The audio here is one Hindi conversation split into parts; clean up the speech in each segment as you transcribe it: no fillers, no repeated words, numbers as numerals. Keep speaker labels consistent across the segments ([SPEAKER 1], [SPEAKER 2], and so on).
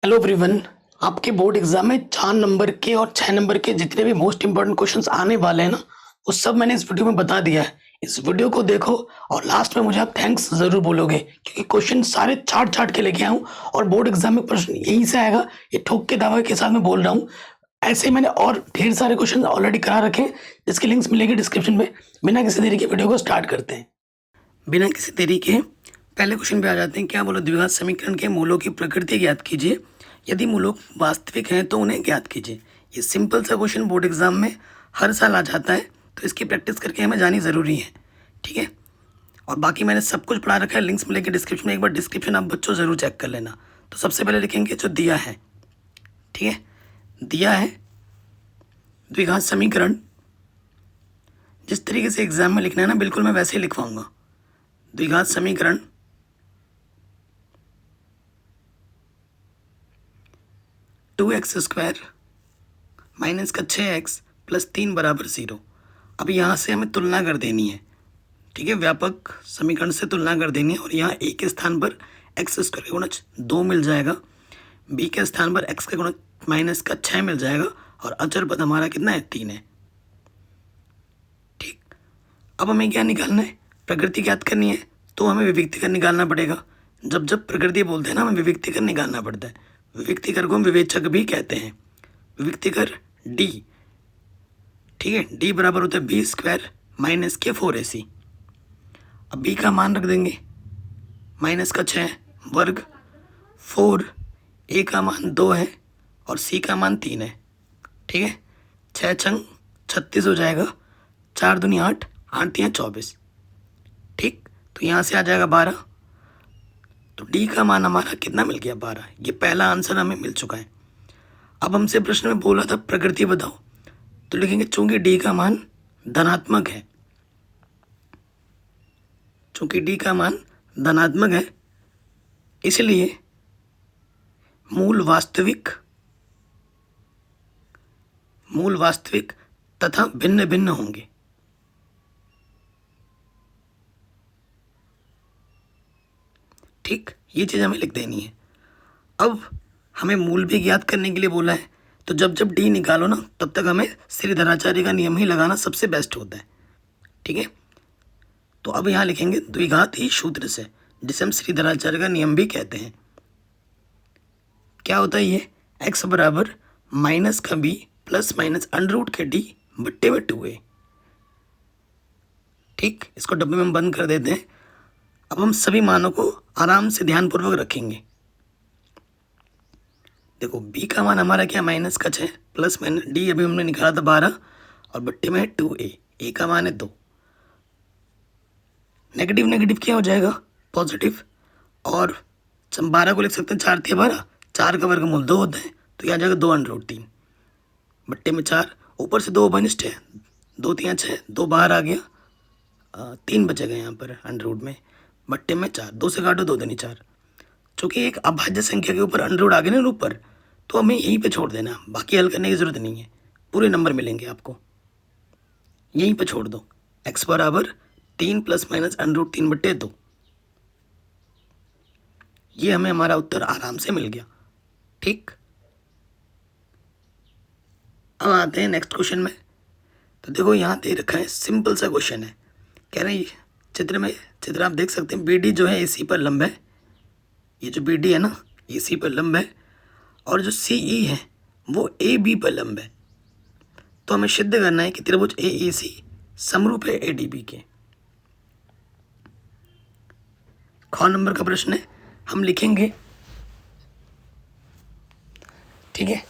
[SPEAKER 1] Hello everyone. आपके बोर्ड एग्जाम में 4 नंबर के और 6 नंबर के जितने भी मोस्ट इंपॉर्टेंट क्वेश्चंस आने वाले हैं ना, वो सब मैंने इस वीडियो में बता दिया है। इस वीडियो को देखो और लास्ट में मुझे आप थैंक्स जरूर बोलोगे, क्योंकि क्वेश्चन सारे छाट छाट के लेके आया हूँ और बोर्ड एग्जाम में प्रश्न यहीं से आएगा। ये ठोक के दावे के साथ मैं बोल रहा हूँ। ऐसे मैंने और ढेर सारे क्वेश्चन ऑलरेडी करा रखे हैं, जिसके लिंक्स मिलेंगे डिस्क्रिप्शन में। बिना किसी देरी के वीडियो को स्टार्ट करते हैं। बिना किसी देरी के पहले क्वेश्चन पे आ जाते हैं। क्या बोलो, द्विघात समीकरण के मूलों की प्रकृति ज्ञात कीजिए। यदि मूलों वास्तविक हैं तो उन्हें ज्ञात कीजिए। ये सिंपल सा क्वेश्चन बोर्ड एग्जाम में हर साल आ जाता है, तो इसकी प्रैक्टिस करके हमें जानी ज़रूरी है। ठीक है, और बाकी मैंने सब कुछ पढ़ा रखा है, लिंक्स मिलेंगे डिस्क्रिप्शन में। एक बार डिस्क्रिप्शन आप बच्चों ज़रूर चेक कर लेना। तो सबसे पहले लिखेंगे जो दिया है। ठीक है, दिया है द्विघात समीकरण। जिस तरीके से एग्जाम में लिखना है ना, बिल्कुल मैं वैसे ही लिखवाऊंगा। द्विघात समीकरण 2x² माइनस का 6x प्लस 3 बराबर 0। अब यहाँ से हमें तुलना कर देनी है। ठीक है, व्यापक समीकरण से तुलना कर देनी है। और यहाँ a के स्थान पर x² का गुणज 2 मिल जाएगा, b के स्थान पर x का गुणज माइनस का 6 मिल जाएगा, और अचर पद हमारा कितना है, 3 है। ठीक, अब हमें क्या निकालना है, प्रकृति ज्ञात करनी है, तो हमें विविक्तिकर निकालना पड़ेगा। जब जब प्रकृति बोलते हैं ना, हमें विविक्तिकर निकालना पड़ता है। विविक्तिकर को हम विवेचक भी कहते हैं। विविक्तिकर d, ठीक है, d बराबर होता है b² माइनस के 4ac। अब b का मान रख देंगे माइनस का 6 वर्ग 4, a का मान 2 है और c का मान 3 है। ठीक है, 6 छंग 36 हो जाएगा, 4 दूनी 8, 8 तियां 24। ठीक, तो यहाँ से आ जाएगा 12। तो d का मान हमारा कितना मिल गया, 12। ये पहला आंसर हमें मिल चुका है। अब हमसे प्रश्न में बोला था प्रकृति बताओ, तो लिखेंगे चूंकि d का मान धनात्मक है, चूंकि d का मान धनात्मक है, इसलिए मूल वास्तविक तथा भिन्न भिन्न होंगे। ठीक, ये चीज़ हमें लिख देनी है। अब हमें मूल भी ज्ञात करने के लिए बोला है, तो जब जब डी निकालो ना, तब तक हमें श्रीधराचार्य का नियम ही लगाना सबसे बेस्ट होता है। ठीक है, तो अब यहाँ लिखेंगे द्विघात ही सूत्र से, जिसे हम श्रीधराचार्य का नियम भी कहते हैं। क्या होता है ये, x बराबर माइनस का b प्लस माइनस अंडर के d बट्टे में 2a। ठीक, इसको डब्बे में हम बंद कर देते हैं। अब हम सभी मानों को आराम से ध्यानपूर्वक रखेंगे। देखो b का मान हमारा क्या, माइनस का 6 प्लस माइनस d अभी हमने निकाला था 12 और बट्टे में है 2a। a का मान है 2। नेगेटिव नेगेटिव क्या हो जाएगा, पॉजिटिव। और 12 को लिख सकते हैं 4 तिया 12, 4 का वर्गमूल 2 होता है, तो यह आ जाएगा 2√3 बट्टे में 4। ऊपर से 2 उपनिष्ठ है, 2 तिया 6, 2 बाहर आ गया, 3 बचेगा यहाँ पर अंडर में, बट्टे में 4। 2 से काटो 2 दूनी 4। चूँकि एक अभाज्य संख्या के ऊपर अंडर आ गया ना ऊपर, तो हमें यहीं पे छोड़ देना, बाकी हल करने की ज़रूरत नहीं है। पूरे नंबर मिलेंगे आपको, यहीं पे छोड़ दो। x बराबर 3 प्लस माइनस √3 बट्टे 2। ये हमें हमारा उत्तर आराम से मिल गया। ठीक, अब आते हैं नेक्स्ट क्वेश्चन में। तो देखो यहाँ दे रखा है, सिंपल सा क्वेश्चन है। कह रहे हैं चित्र आप देख सकते हैं, BD जो है AC पर लंब है। ये जो BD है ना, AC पर लंब है, और जो CE है वो AB पर लंब है। तो हमें सिद्ध करना है कि त्रिभुज AEC समरूप है ADB के। ख नंबर का प्रश्न है, हम लिखेंगे, ठीक है,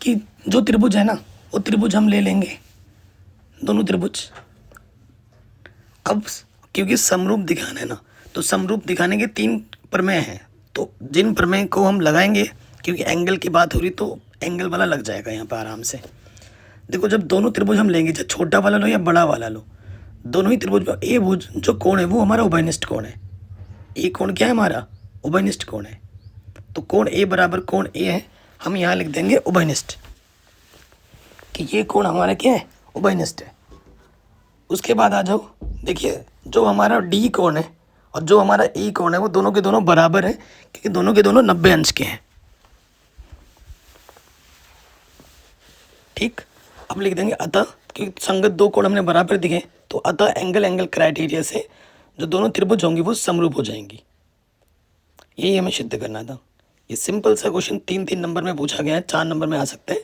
[SPEAKER 1] कि जो त्रिभुज है ना, वो त्रिभुज हम ले लेंगे, दोनों त्रिभुज। अब क्योंकि समरूप दिखाना है ना, तो समरूप दिखाने के 3 प्रमेय हैं। तो जिन प्रमेय को हम लगाएंगे, क्योंकि एंगल की बात हो रही, तो एंगल वाला लग जाएगा यहाँ पर आराम से। देखो जब दोनों त्रिभुज हम लेंगे, चाहे छोटा वाला लो या बड़ा वाला लो, दोनों ही त्रिभुज में ए भुज जो कोण है वो हमारा उभयनिष्ठ कोण है। ए कोण क्या है हमारा, उभयनिष्ठ कोण है। तो कोण ए बराबर कोण ए है, हम यहाँ लिख देंगे उभयनिष्ठ, कि ये कोण हमारा क्या है, उभयनिष्ठ है। उसके बाद आ जाओ, देखिए जो हमारा डी कोण है और जो हमारा ई कोण है वो दोनों के दोनों बराबर है, क्योंकि दोनों के दोनों 90 अंश के हैं। ठीक, अब लिख देंगे अतः, क्योंकि संगत दो कोण हमने बराबर दिखे तो अतः एंगल क्राइटेरिया से जो दोनों त्रिभुज होंगी वो समरूप हो जाएंगी। यही हमें सिद्ध करना था। ये सिंपल सा क्वेश्चन 3-3 नंबर में पूछा गया है, 4 नंबर में आ सकते हैं,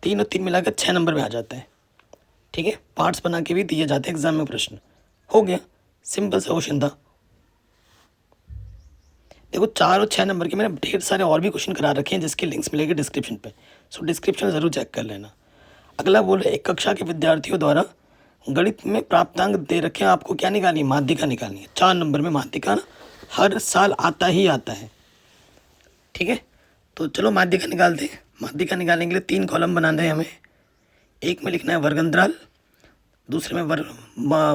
[SPEAKER 1] 3 और 3 मिलाकर 6 नंबर में आ जाते हैं। ठीक है, पार्ट्स बना के भी दिए जाते हैं एग्जाम में प्रश्न। हो गया, सिंपल सा क्वेश्चन था। देखो 4 और 6 नंबर के मैंने ढेर सारे और भी क्वेश्चन करा रखे हैं जिसके लिंक्स मिलेंगे डिस्क्रिप्शन पे, सो डिस्क्रिप्शन ज़रूर चेक कर लेना। अगला बोल रहे एक कक्षा के विद्यार्थियों द्वारा गणित में प्राप्तांक दे रखे हैं, आपको क्या निकालनी है, माध्यिका निकालनी है। 4 नंबर में माध्यिका हर साल आता ही आता है। ठीक है, तो चलो माध्यिका निकालते हैं। माध्यिका निकालने के लिए 3 कॉलम बनाना है हमें। एक में लिखना है वर्ग अंतराल, दूसरे में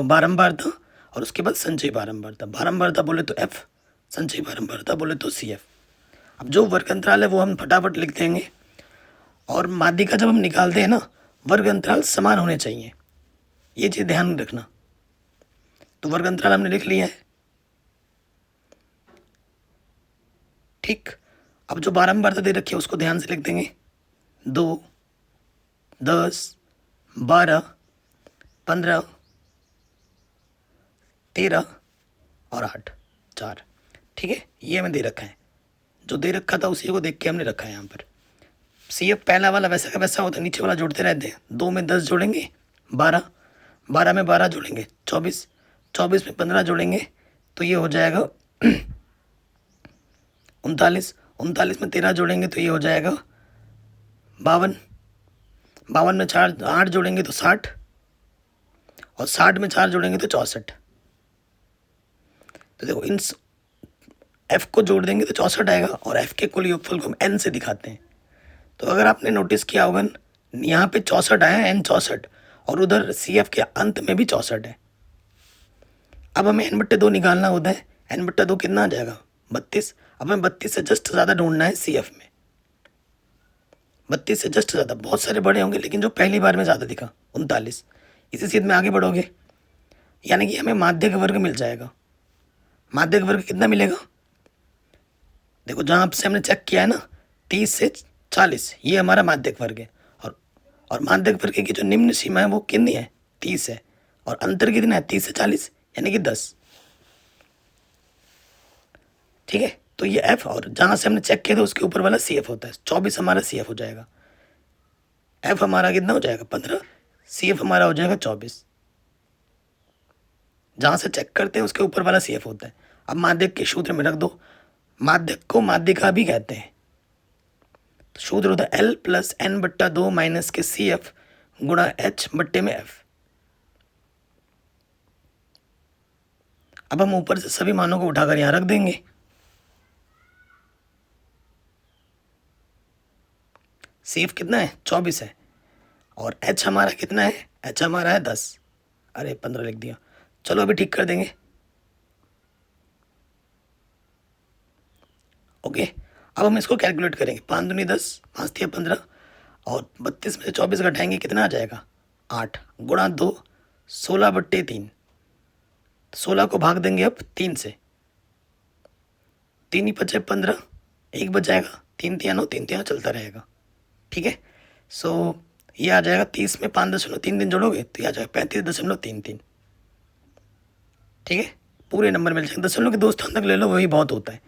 [SPEAKER 1] बारंबारता, और उसके बाद संचयी बारंबारता। बारंबारता बोले तो एफ, संचयी बारंबारता बोले तो सी एफ। अब जो वर्ग अंतराल है वो हम फटाफट लिख देंगे, और माध्यिका जब हम निकालते हैं ना, वर्ग अंतराल समान होने चाहिए, ये चीज़ ध्यान में रखना। तो वर्ग अंतराल हमने लिख लिया है। ठीक, अब जो बारंबारता दे रखी है उसको ध्यान से लिख देंगे। 2, 10, 12, 15, 13 और 8, 4। ठीक है, ये हमें दे रखा है, जो दे रखा था उसी को देख के हमने रखा है यहाँ पर। सी एफ पहला वाला वैसा का वैसा होता है, नीचे वाला जोड़ते रहते हैं। 2 में 10 जोड़ेंगे 12, 12 में 12 जोड़ेंगे 24, 24 में 15 जोड़ेंगे तो ये हो जाएगा 39, 39 में 13 जोड़ेंगे तो ये हो जाएगा 52, 52 में 8 जोड़ेंगे तो 60, और 60 में 4 जोड़ेंगे तो 64। तो देखो इन एफ को जोड़ देंगे तो 64 आएगा, और एफ के कुल योगफल को हम एन से दिखाते हैं। तो अगर आपने नोटिस किया होगा, यहाँ पे 64 आया, एन 64, और उधर सी एफ के अंत में भी 64 है। अब हमें n/2 निकालना होता है। n/2 कितना आ जाएगा, 32। अब हमें 32 से जस्ट ज़्यादा ढूंढना है सी एफ में, 32 से जस्ट ज़्यादा। बहुत सारे बड़े होंगे लेकिन जो पहली बार में ज़्यादा दिखा 39, इसी सीध में आगे बढ़ोगे यानी कि हमें माध्यक वर्ग मिल जाएगा। माध्यक वर्ग कितना मिलेगा, देखो जहाँ से हमने चेक किया है ना, 30 से 40, ये हमारा माध्यक वर्ग है। और माध्यक वर्ग की जो निम्न सीमा है वो कितनी है, 30 है, और अंतर कितना है 30 से 40 यानी कि 10। ठीक है, तो ये एफ, और जहाँ से हमने चेक किया था उसके ऊपर वाला सी एफ होता है। 24 हमारा सी एफ हो जाएगा। एफ हमारा कितना हो जाएगा 15, सी एफ हमारा हो जाएगा 24। जहाँ से चेक करते हैं उसके ऊपर वाला सी एफ होता है। अब माध्यक के सूत्र में रख दो, माध्यक को माध्यिका भी कहते हैं। तो सूत्र होता है L+N/2 माइनस के सी एफ गुणा H बट्टे में F। अब हम ऊपर से सभी मानों को उठाकर यहां रख देंगे। सी एफ कितना है 24 है, और H हमारा कितना है, H हमारा है 10, अरे 15 लिख दिया। चलो अभी ठीक कर देंगे। ओके, अब हम इसको कैलकुलेट करेंगे। 5 दूनी 10, 5 तिया 15, और 32 में से 24 घटाएंगे कितना आ जाएगा 8, गुणा 2, 16/3। 16 को भाग देंगे अब 3 से, 3 ही 5 15, 1 बच जाएगा, 3 तिया 9, 3 तिया चलता रहेगा। ठीक है, सो ये आ जाएगा 30 में 5.33 जोड़ोगे तो ये आ जाएगा 35.33। ठीक है, पूरे नंबर मिल जाएंगे। दशमलव के 2 स्थान तक ले लो, वही बहुत होता है।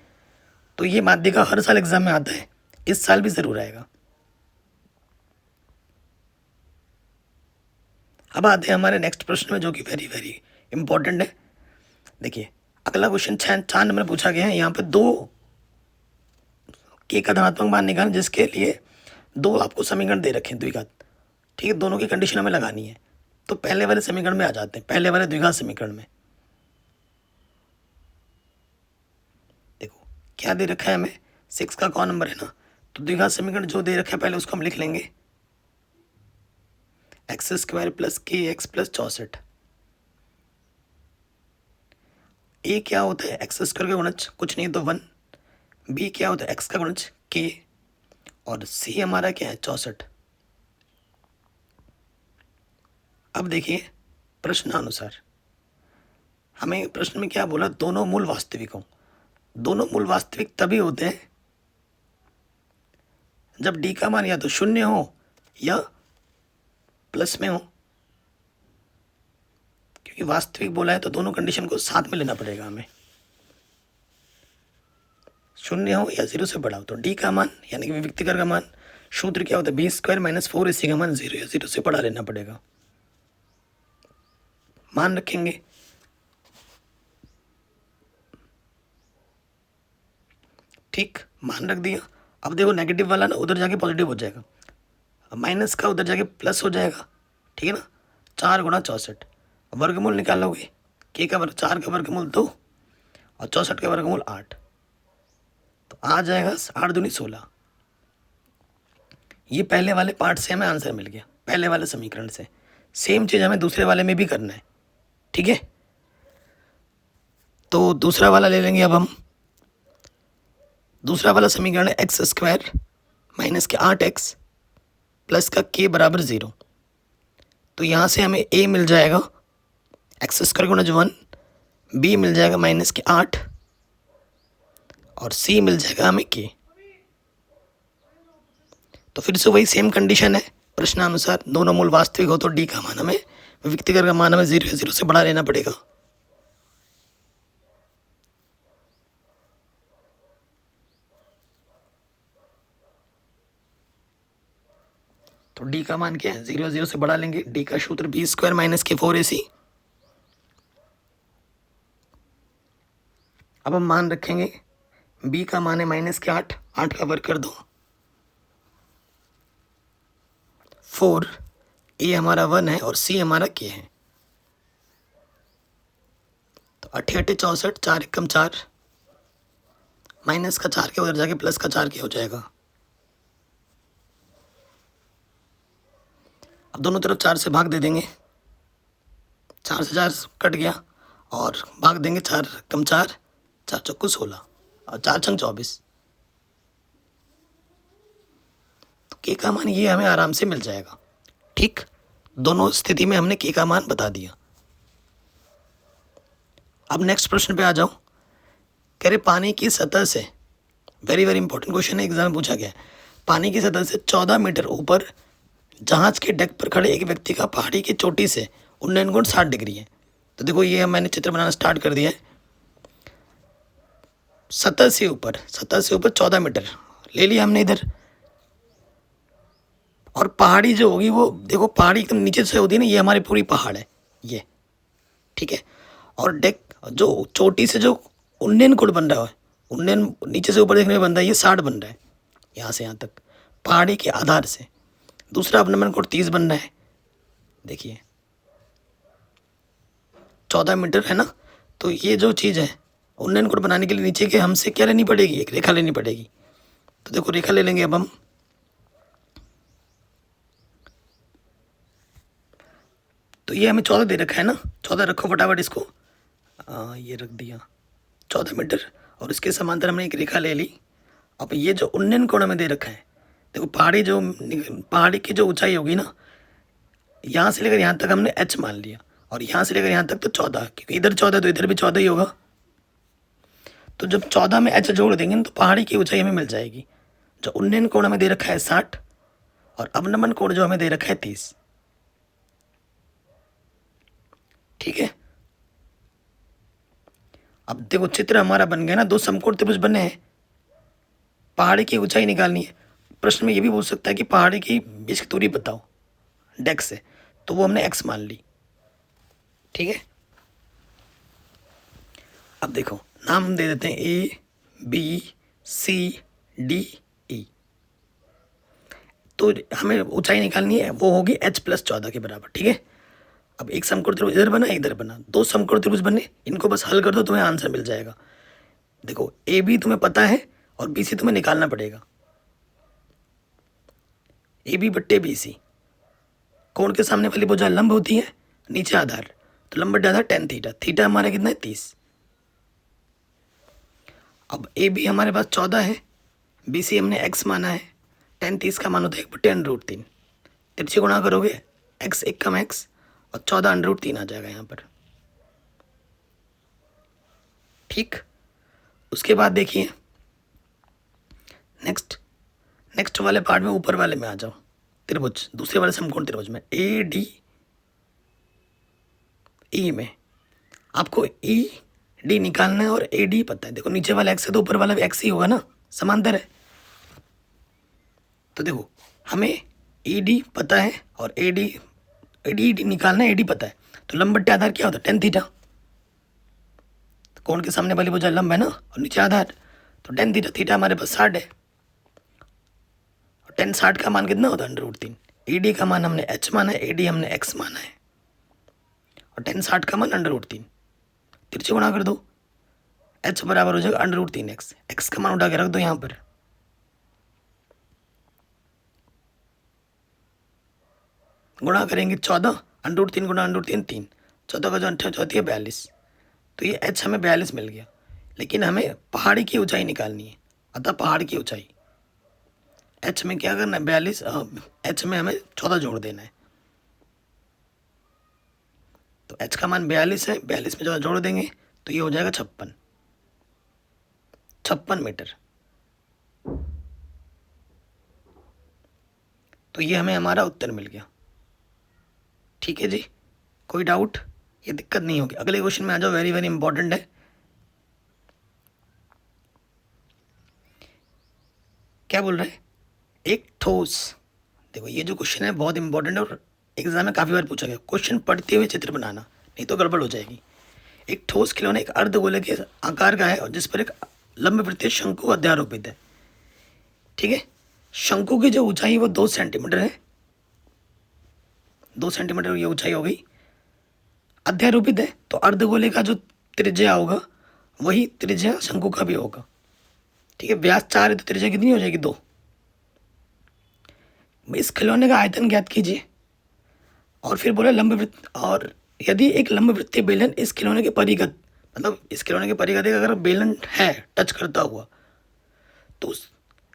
[SPEAKER 1] तो ये माध्यिका हर साल एग्जाम में आता है, इस साल भी जरूर आएगा। अब आते हैं हमारे नेक्स्ट प्रश्न में, जो कि वेरी वेरी इंपॉर्टेंट है। देखिए अगला क्वेश्चन 4 नंबर पूछा गया है। यहाँ पे 2 के धनात्मक मान निकालें, जिसके लिए 2 आपको समीकरण दे रखे हैं द्विघात। ठीक है, दोनों की कंडीशन हमें लगानी है। तो पहले वाले समीकरण में आ जाते हैं, पहले वाले द्विघात समीकरण में। देखो क्या दे रखा है हमें, 6 का कौन नंबर है ना, तो द्विघात समीकरण जो दे रखा है पहले उसको हम लिख लेंगे। x² + kx + 64। a क्या होता है x² का गुणज, कुछ नहीं तो 1। b क्या होता है x का गुणज k, और c हमारा क्या है 64। अब देखिए प्रश्नानुसार हमें प्रश्न में क्या बोला, दोनों मूल वास्तविक हों। दोनों मूल वास्तविक तभी होते हैं जब d का मान या तो 0 हो या प्लस में हो, क्योंकि वास्तविक बोला है तो दोनों कंडीशन को साथ में लेना पड़ेगा हमें। शून्य हो या 0 से बड़ा हो तो डी का मान यानी कि विविक्तिकर का मान सूत्र क्या होता है, बी स्क्वायर माइनस 4ac का मान 0 या 0 से बड़ा लेना पड़ेगा। मान रखेंगे, ठीक, मान रख दिया। अब देखो नेगेटिव वाला ना उधर जाके पॉजिटिव हो जाएगा, माइनस का उधर जाके प्लस हो जाएगा, ठीक है ना। 4 गुणा 64, वर्गमूल निकालोगे, के का वर्ग 4 का वर्गमूल 2 और 64 का वर्गमूल 8, तो आ जाएगा 8 दूनी 16। ये पहले वाले पार्ट से हमें आंसर मिल गया, पहले वाले समीकरण से। सेम चीज़ हमें दूसरे वाले में भी करना है, ठीक है। तो दूसरा वाला ले लेंगे अब हम। दूसरा वाला समीकरण है एक्स स्क्वायर माइनस के 8x प्लस का k बराबर 0। तो यहाँ से हमें a मिल जाएगा एक्स स्क्वायर गुणा 1, b मिल जाएगा माइनस के 8 और c मिल जाएगा हमें k। तो फिर से वही सेम कंडीशन है प्रश्नानुसार, दोनों मूल वास्तविक हो तो डी का मान हमें, विविक्तिकर का मान हमें 0 से बड़ा लेना पड़ेगा। तो डी का मान क्या है, 0 से बड़ा लेंगे, डी का सूत्र बी स्क्वायर माइनस के 4ac। अब हम मान रखेंगे, बी का मान है माइनस के 8, 8 का वर्ग कर दो 4, ए हमारा 1 है और सी हमारा के है। तो 8 8 64, 4 एकम 4, माइनस का 4 के उधर जाके प्लस का 4 के हो जाएगा। अब दोनों तरफ 4 से भाग दे देंगे, 4 से 4 कट गया और भाग देंगे 4 कम 4, 4 चौको 16 और 4 छंग 24। तो के का मान ये हमें आराम से मिल जाएगा, ठीक। दोनों स्थिति में हमने के का मान बता दिया। अब नेक्स्ट प्रश्न पे आ जाओ। कह रहे पानी की सतह से, वेरी वेरी इंपॉर्टेंट क्वेश्चन है, एग्जाम में पूछा गया है। पानी की सतह से 14 मीटर ऊपर जहाज के डेक पर खड़े एक व्यक्ति का पहाड़ी की चोटी से उन्नयन कोण 60 डिग्री है। तो देखो ये मैंने चित्र बनाना स्टार्ट कर दिया है। सतह से ऊपर 14 मीटर ले लिया हमने इधर, और पहाड़ी जो होगी वो देखो पहाड़ी एकदम नीचे से होती है ना, ये हमारी पूरी पहाड़ है ये, ठीक है। और डेक जो चोटी से जो उन्नयन कोण बन रहा है, उन्नयन नीचे से ऊपर देखने में बन रहा है, ये 60 बन रहा है यहाँ से यहाँ तक पहाड़ी के आधार से। दूसरा अवनमन कोण 30 बन रहा है, देखिए 14 मीटर है ना। तो ये जो चीज़ है उन्नयन कोण बनाने के लिए नीचे के हमसे क्या लेनी पड़ेगी, एक रेखा लेनी पड़ेगी। तो देखो रेखा ले लेंगे अब हम। तो ये हमें 14 दे रखा है ना, 14 रखो फटाफट इसको, ये रख दिया 14 मीटर और इसके समांतर हमने एक रेखा ले ली। अब ये जो उन्नयन कोण हमें दे रखा है, देखो पहाड़ी की जो ऊंचाई होगी ना, यहाँ से लेकर यहाँ तक हमने h मान लिया और यहाँ से लेकर यहाँ तक तो 14, क्योंकि इधर 14 तो इधर भी 14 ही होगा। तो जब 14 में h जोड़ देंगे तो पहाड़ी की ऊंचाई हमें मिल जाएगी। जो उन्नयन कोण हमें दे रखा है 60 और अवनमन कोण जो हमें दे रखा है 30, ठीक है। अब देखो चित्र हमारा बन गया ना, दो समकोण त्रिभुज बने हैं, पहाड़ी की ऊंचाई निकालनी है। प्रश्न में ये भी पूछ सकता है कि पहाड़ी की बीच की दूरी बताओ डेक से, तो वो हमने x मान ली, ठीक है। अब देखो नाम दे देते हैं A B C D E. तो हमें ऊंचाई निकालनी है, वो होगी h + 14 के बराबर, ठीक है। अब एक समकोण त्रिभुज इधर बना, इधर बना, दो समकोण त्रिभुज बने, इनको बस हल कर दो तुम्हें आंसर मिल जाएगा। देखो ए बी तुम्हें पता है और बी सी तुम्हें निकालना पड़ेगा। ए बी बट्टे बी सी, कोण के सामने वाली भुजा लंब होती है, नीचे आधार, तो लंब बट्टे आधार tan थीटा, थीटा हमारा कितना है 30। अब ए बी हमारे पास 14 है, बी सी हमने x माना है, tan 30 का मान होता है 1/√3। तिरछी गुणा करोगे x 1 कम x और 14√3 आ जाएगा यहाँ पर, ठीक। उसके बाद देखिए नेक्स्ट वाले पार्ट में, ऊपर वाले में आ जाओ। त्रिभुज, दूसरे वाले समकोण त्रिभुज में ए डी ई में आपको ई डी निकालना है और ए डी पता है। देखो नीचे वाला एक्स है तो ऊपर वाला भी एक्स ही होगा ना, समांतर है। तो देखो हमें ई डी पता है और ए डी निकालना है, ए डी पता है। तो लंब बट्टे आधार क्या होता है, टेन थीटा। कोण के सामने वाली भुजा लंब है ना, और नीचे आधार, तो टेन थीटा। थीटा हमारे पास 60 है, और टेन 60 का मान कितना होता है, √3। ई डी का मान हमने एच माना है, ए डी हमने एक्स माना है, और टेन 60 का मान √3। तिरछे गुणा कर दो, एच बराबर हो जाएगा √3x। एक्स का मान उठा के रख दो यहाँ पर, गुणा करेंगे 14, √3 गुणा √3 3, 14 का जो 8 होती है 42। तो ये एच हमें 42 मिल गया। लेकिन हमें पहाड़ी की ऊंचाई निकालनी है, अतः पहाड़ की ऊंचाई एच में क्या करना है, 42, एच में हमें 14 जोड़ देना है। तो एच का मान 42 है, 42 में 14 जोड़ देंगे तो ये हो जाएगा 56 मीटर। तो ये हमें हमारा उत्तर मिल गया। ठीक है जी, कोई डाउट, ये दिक्कत नहीं होगी। अगले क्वेश्चन में आ जाओ, वेरी वेरी इंपॉर्टेंट है। क्या बोल रहे हैं, एक ठोस, देखो ये जो क्वेश्चन है बहुत इंपॉर्टेंट है और एग्जाम में काफ़ी बार पूछा गया। क्वेश्चन पढ़ते हुए चित्र बनाना, नहीं तो गड़बड़ हो जाएगी। एक ठोस खिलौना एक अर्धगोले के आकार का है और जिस पर एक लंब वृत्तीय शंकु अध्यारोपित है। ठीक है, शंकु की जो ऊंचाई वो 2 सेंटीमीटर है, 2 सेंटीमीटर ये ऊंचाई हो गई। अध्यारोपित है तो अर्धगोले का जो त्रिज्या होगा वही त्रिज्या शंकु का भी होगा। ठीक है, व्यास 4 है तो त्रिज्या कितनी हो जाएगी, 2। इस खिलौने का आयतन ज्ञात कीजिए। और फिर बोला लंब वृत्त, और यदि एक लंब वृत्तीय बेलन इस खिलौने के परिगत, मतलब इस खिलौने के परिगत अगर बेलन है टच करता हुआ, तो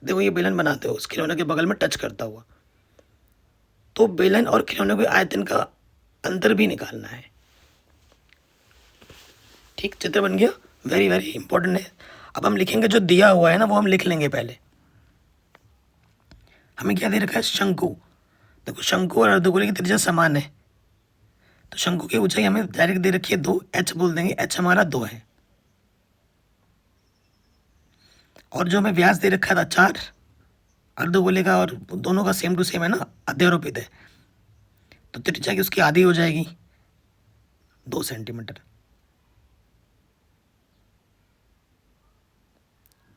[SPEAKER 1] देखो ये बेलन बनाते हो उस खिलौने के बगल में टच करता हुआ, तो बेलन और खिलौने के आयतन का अंतर भी निकालना है। ठीक, चित्र बन गया, वेरी वेरी इंपॉर्टेंट है। अब हम लिखेंगे जो दिया हुआ है ना वो हम लिख लेंगे पहले। हमें क्या दे रखा है, शंकु। देखो शंकु और अर्धगोले की त्रिज्या समान है, तो शंकु की ऊंचाई हमें डायरेक्ट दे रखी है 2, एच बोल देंगे, एच हमारा 2 है। और जो हमें व्यास दे रखा था 4, अर्धगोले का और दोनों का सेम टू सेम है ना, अध्यारोपित है, तो त्रिज्या की उसकी आधी हो जाएगी 2 सेंटीमीटर।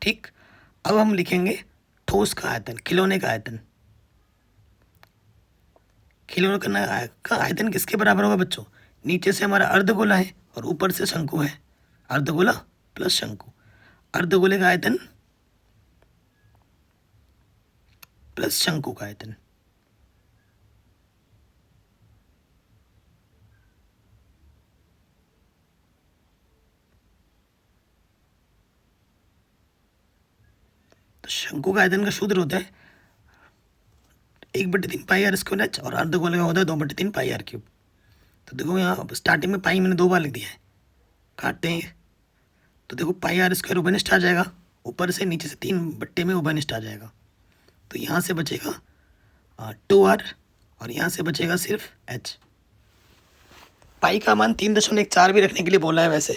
[SPEAKER 1] ठीक, अब हम लिखेंगे ठोस का आयतन, खिलौने का आयतन। खिलौने का आयतन किसके बराबर होगा बच्चों, नीचे से हमारा अर्धगोला है और ऊपर से शंकु है, अर्धगोला प्लस शंकु। अर्धगोले का आयतन प्लस शंकु का आयतन। तो शंकु का आयतन का सूत्र होता है 1/3 पाई आर स्क्वायर एच, और अर्धगोले का होता है 2/3 पाई आर क्यूब। तो देखो यहाँ स्टार्टिंग में पाई मैंने 2 बार लिख दिया है, काटते हैं तो देखो पाई आर स्क्वायर उभयनिष्ठ आ जाएगा, ऊपर से नीचे से 3 बट्टे में उभयनिष्ठ आ जाएगा। तो यहाँ से बचेगा 2r और यहाँ से बचेगा सिर्फ h। पाई का मान 3.14 भी रखने के लिए बोला है वैसे।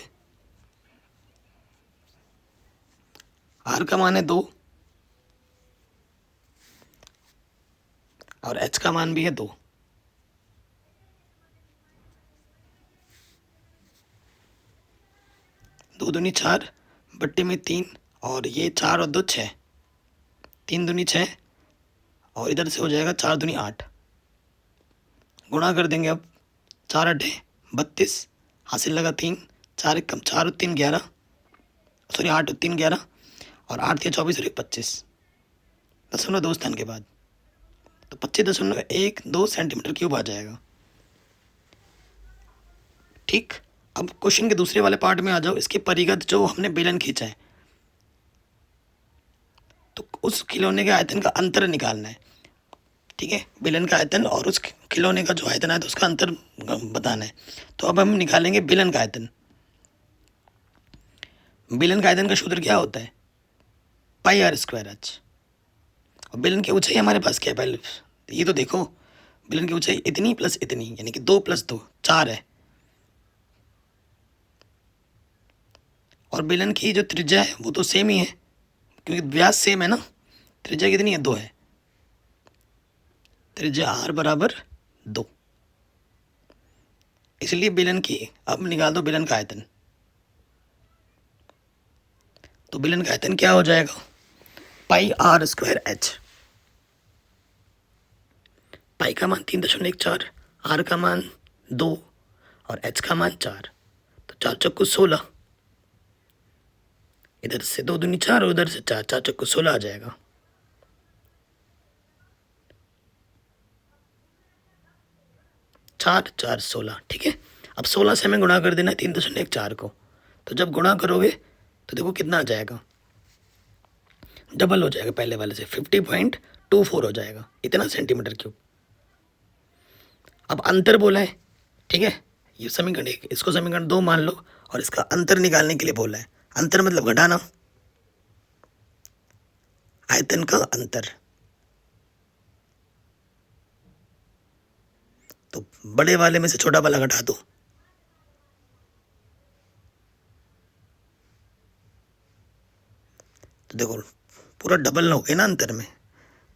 [SPEAKER 1] r का मान है 2 और h का मान भी है 2। 2 दूनी 4 बट्टे में 3, और ये 4 और 2 6, 3 दूनी 6 और इधर से हो जाएगा 4 दूनी 8। गुणा कर देंगे अब, 4 8 32, हासिल लगा 3, 4 कम 4 और 3 11, सॉरी 8 और 3 11, और 8 या 24 और 1 25, 0.2 स्थान के बाद तो 25.12 सेंटीमीटर क्यूब आ जाएगा। ठीक, अब क्वेश्चन के दूसरे वाले पार्ट में आ जाओ। इसके परिगत जो हमने बेलन खींचा है, तो उस खिलौने के आयतन का अंतर निकालना है। ठीक है, बेलन का आयतन और उस खिलौने का जो आयतन है तो उसका अंतर बताना है। तो अब हम निकालेंगे बेलन का आयतन। बेलन का आयतन का सूत्र क्या होता है, पाई आर स्क्वायर एच। और बेलन की ऊंचाई हमारे पास क्या है, पहले तो ये तो देखो, बेलन की ऊंचाई इतनी प्लस इतनी, यानी कि 2 + 2 4 है। और बेलन की जो त्रिज्या है वो तो सेम ही है, क्योंकि व्यास सेम है ना। त्रिज्या कितनी है? 2 है। त्रिज्या r बराबर 2, इसलिए बेलन की, अब निकाल दो बेलन का आयतन। तो बेलन का आयतन क्या हो जाएगा? πr²h। पाई का मान 3.14, आर का मान 2 और एच का मान 4। तो 4 चक्कू 16, इधर से 2 दूनी 4 और उधर से 4, 4 चक्कू 16 आ जाएगा। चार 4 16, ठीक है। अब 16 से हमें गुणा कर देना 3.14 को। तो जब गुणा करोगे तो देखो कितना आ जाएगा, डबल हो जाएगा पहले वाले से, 50.24 हो जाएगा, इतना सेंटीमीटर क्यूब। अब अंतर बोला है, ठीक है। ये समीकरण 1, इसको समीकरण 2 मान लो, और इसका अंतर निकालने के लिए बोला है। अंतर मतलब घटाना, आयतन का अंतर। तो बड़े वाले में से छोटा वाला घटा दो, तो देखो पूरा डबल हो गया ना अंतर में।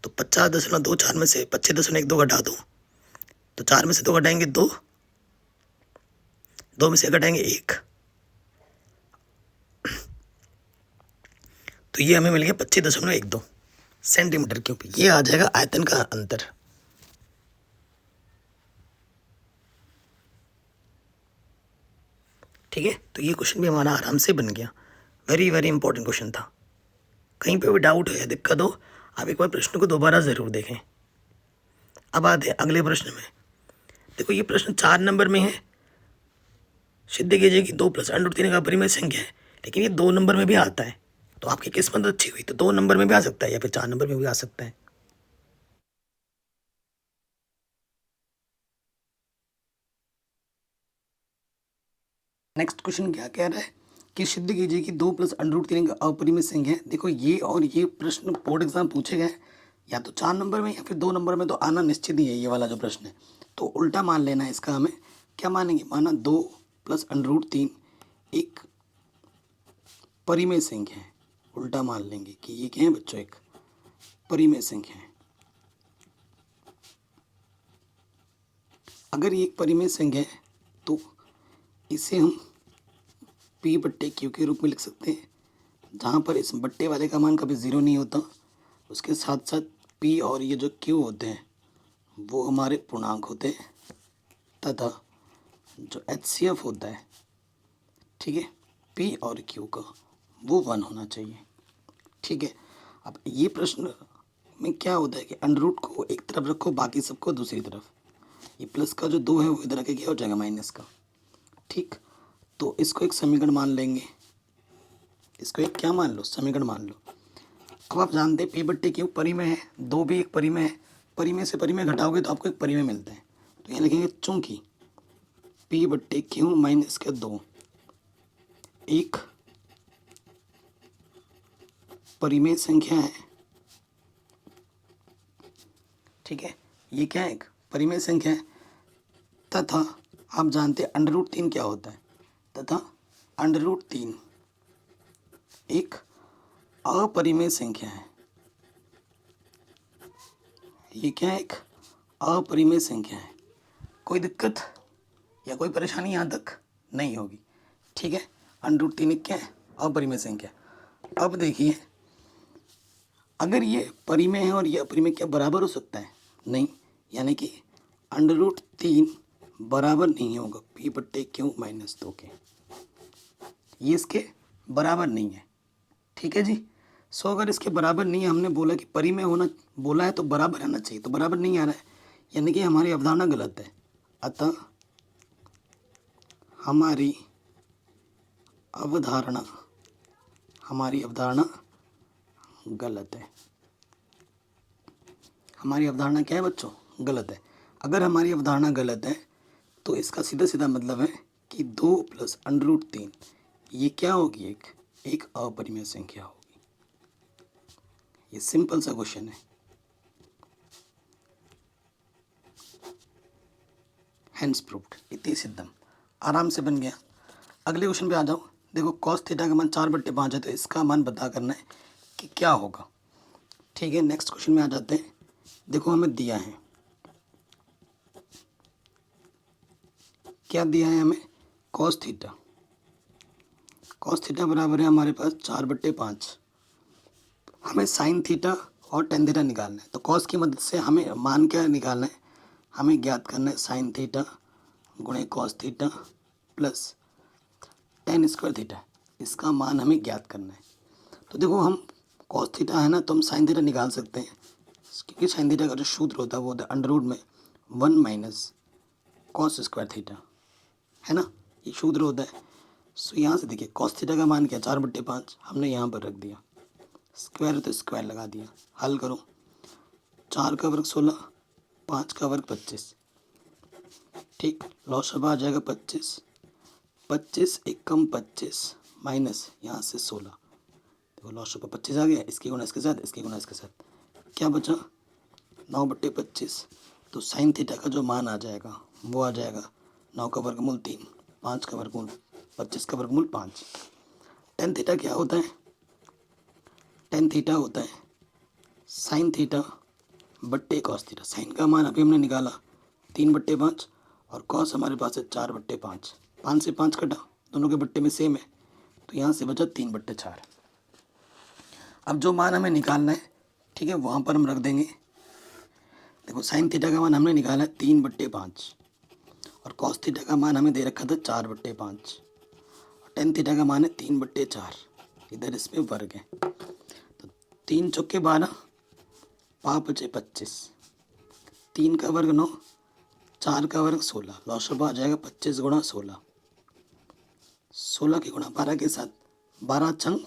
[SPEAKER 1] तो 50.24 में से 25.12 घटा दो, तो 4 में से 2 घटाएंगे 2, 2 में से घटाएंगे 1, तो ये हमें मिल गया 25.12 सेंटीमीटर क्यूब। ये आ जाएगा आयतन का अंतर। ठीक है, तो ये क्वेश्चन भी हमारा आराम से बन गया। वेरी वेरी इंपॉर्टेंट क्वेश्चन था। कहीं पे भी डाउट हो या दिक्कत हो, आप एक बार प्रश्न को दोबारा ज़रूर देखें। अब आते हैं अगले प्रश्न में। देखो ये प्रश्न 4 नंबर में है। सिद्ध कीजिए कि 2 + √3 का अपरिमेय संख्या है, लेकिन ये 2 नंबर में भी आता है। तो आपकी किस्मत अच्छी हुई, तो 2 नंबर में भी आ सकता है या फिर 4 नंबर में भी आ सकता है। नेक्स्ट क्वेश्चन क्या कह रहा है कि सिद्ध कीजिए कि 2 + √3 का अपरिमेय संख्या है। देखो ये और ये प्रश्न बोर्ड एग्जाम पूछे गए, या तो 4 नंबर में या फिर 2 नंबर में तो आना निश्चित ही है ये वाला जो प्रश्न है। तो उल्टा मान लेना है इसका। हमें क्या मानेंगे? माना 2 + √3 एक परिमेय संख्या है। उल्टा मान लेंगे कि ये क्या है बच्चों? एक परिमेय संख्या है। अगर ये एक परिमेय संख्या है तो इसे हम p/q के रूप में लिख सकते हैं, जहाँ पर इस बट्टे वाले का मान कभी 0 नहीं होता। उसके साथ साथ p और ये जो q होते हैं वो हमारे पूर्णांक होते हैं, तथा जो HCF होता है, ठीक है, p और q का वो 1 होना चाहिए। ठीक है। अब ये प्रश्न में क्या होता है कि अंडर को एक तरफ रखो, बाकी सबको दूसरी तरफ। ये प्लस का जो 2 है वो इधर आके क्या हो जाएगा? माइनस का। ठीक, तो इसको एक समीकरण मान लेंगे। इसको एक क्या मान लो? समीकरण मान लो। अब आप जानते हैं p/q परिमेय है, 2 भी एक परिमेय है। परिमेय से परिमेय घटाओगे तो आपको एक परिमेय मिलता है। तो यहाँ लिखेंगे चूंकि p/q माइनस का 2 एक परिमेय संख्या है। ठीक है, ये क्या है? एक परिमेय संख्या है। तथा आप जानते हैं √3 क्या होता है, तथा √3 एक अपरिमेय संख्या है। ये क्या है? एक अपरिमेय संख्या है। कोई दिक्कत या कोई परेशानी यहाँ तक नहीं होगी। ठीक है, √3 एक क्या है? अपरिमेय संख्या। अब देखिए, अगर ये परिमेय है और ये अपरिमेय, क्या बराबर हो सकता है? नहीं, यानी कि √3 बराबर नहीं होगा p/q माइनस 2 के। ये इसके बराबर नहीं है। ठीक है जी। सो अगर इसके बराबर नहीं है, हमने बोला कि परिमेय होना बोला है तो बराबर आना चाहिए, तो बराबर नहीं आ रहा है, यानी कि हमारी अवधारणा गलत है। अतः हमारी अवधारणा गलत है। हमारी अवधारणा क्या है बच्चों? गलत है। अगर हमारी अवधारणा गलत है तो इसका सीधा सीधा मतलब है कि 2 + √3 ये क्या होगी? एक अपरिमेय संख्या होगी। ये सिंपल सा क्वेश्चन है। हैंड्स प्रूव्ड, इतनी सिद्धम, आराम से बन गया। अगले क्वेश्चन पे आ जाओ। देखो कॉस थीटा का मान 4/5 है, तो इसका मान पता करना है कि क्या होगा। ठीक है, नेक्स्ट क्वेश्चन में आ जाते हैं। देखो हमें दिया है, क्या दिया है हमें, कॉस थीटा। कॉस थीटा बराबर है हमारे पास 4/5। हमें साइन थीटा और टेन थीटा निकालना है। तो कॉस की मदद से हमें मान क्या निकालना है, हमें ज्ञात करना है साइन थीटा गुणे cos theta plus ten square theta, इसका मान हमें ज्ञात करना है। तो देखो हम कॉस थीटा है ना, तो हम साइन थीटा निकाल सकते हैं, क्योंकि साइन थीटा का जो सूत्र होता है वो होता है अंडर रूट में 1 माइनस कॉस स्क्वायर थीटा, है ना, ये सूत्र होता है। सो यहाँ से देखिए कॉस थीटा का मान क्या 4/5, हमने यहाँ पर रख दिया, स्क्वायर तो स्क्वायर लगा दिया, हल करो, 4 का वर्ग 16, 5 का वर्ग 25, ठीक, लॉसअप आ जाएगा 25, 25 एकम 25 माइनस यहाँ से 16, देखो लॉसअप 25 आ गया, इसकी गुणा इसके साथ, इसकी गुणा इसके साथ, क्या बचा 9/25। तो साइन थीटा का जो मान आ जाएगा वो आ जाएगा 9 का वर्गमूल 3, 5 का वर्गमूल 25 का वर्गमूल 5। टेन थीटा क्या होता है, टेन थीटा होता है साइन थीटा बट्टे कॉस थीटा। साइन का मान अभी हमने निकाला 3/5 और कॉस हमारे पास है 4/5, 5 से 5 कटा, दोनों के बट्टे में सेम है, तो यहाँ से बचा 3/4। अब जो मान हमें निकालना है, ठीक है, वहाँ पर हम रख देंगे। देखो साइन थीटा का मान हमने निकाला है 3/5 और कॉस थीटा का मान हमें दे रखा था 4/5 और टेन थीटा का मान है 3/4, इधर इसमें वर्ग है, तो 3 चौके 12, 5 बचे 25, 3 का वर्ग 9, 4 का वर्ग 16, लॉसअप आ जाएगा 25 गुणा 16, 16 के गुणा 12 के साथ, 12 छंग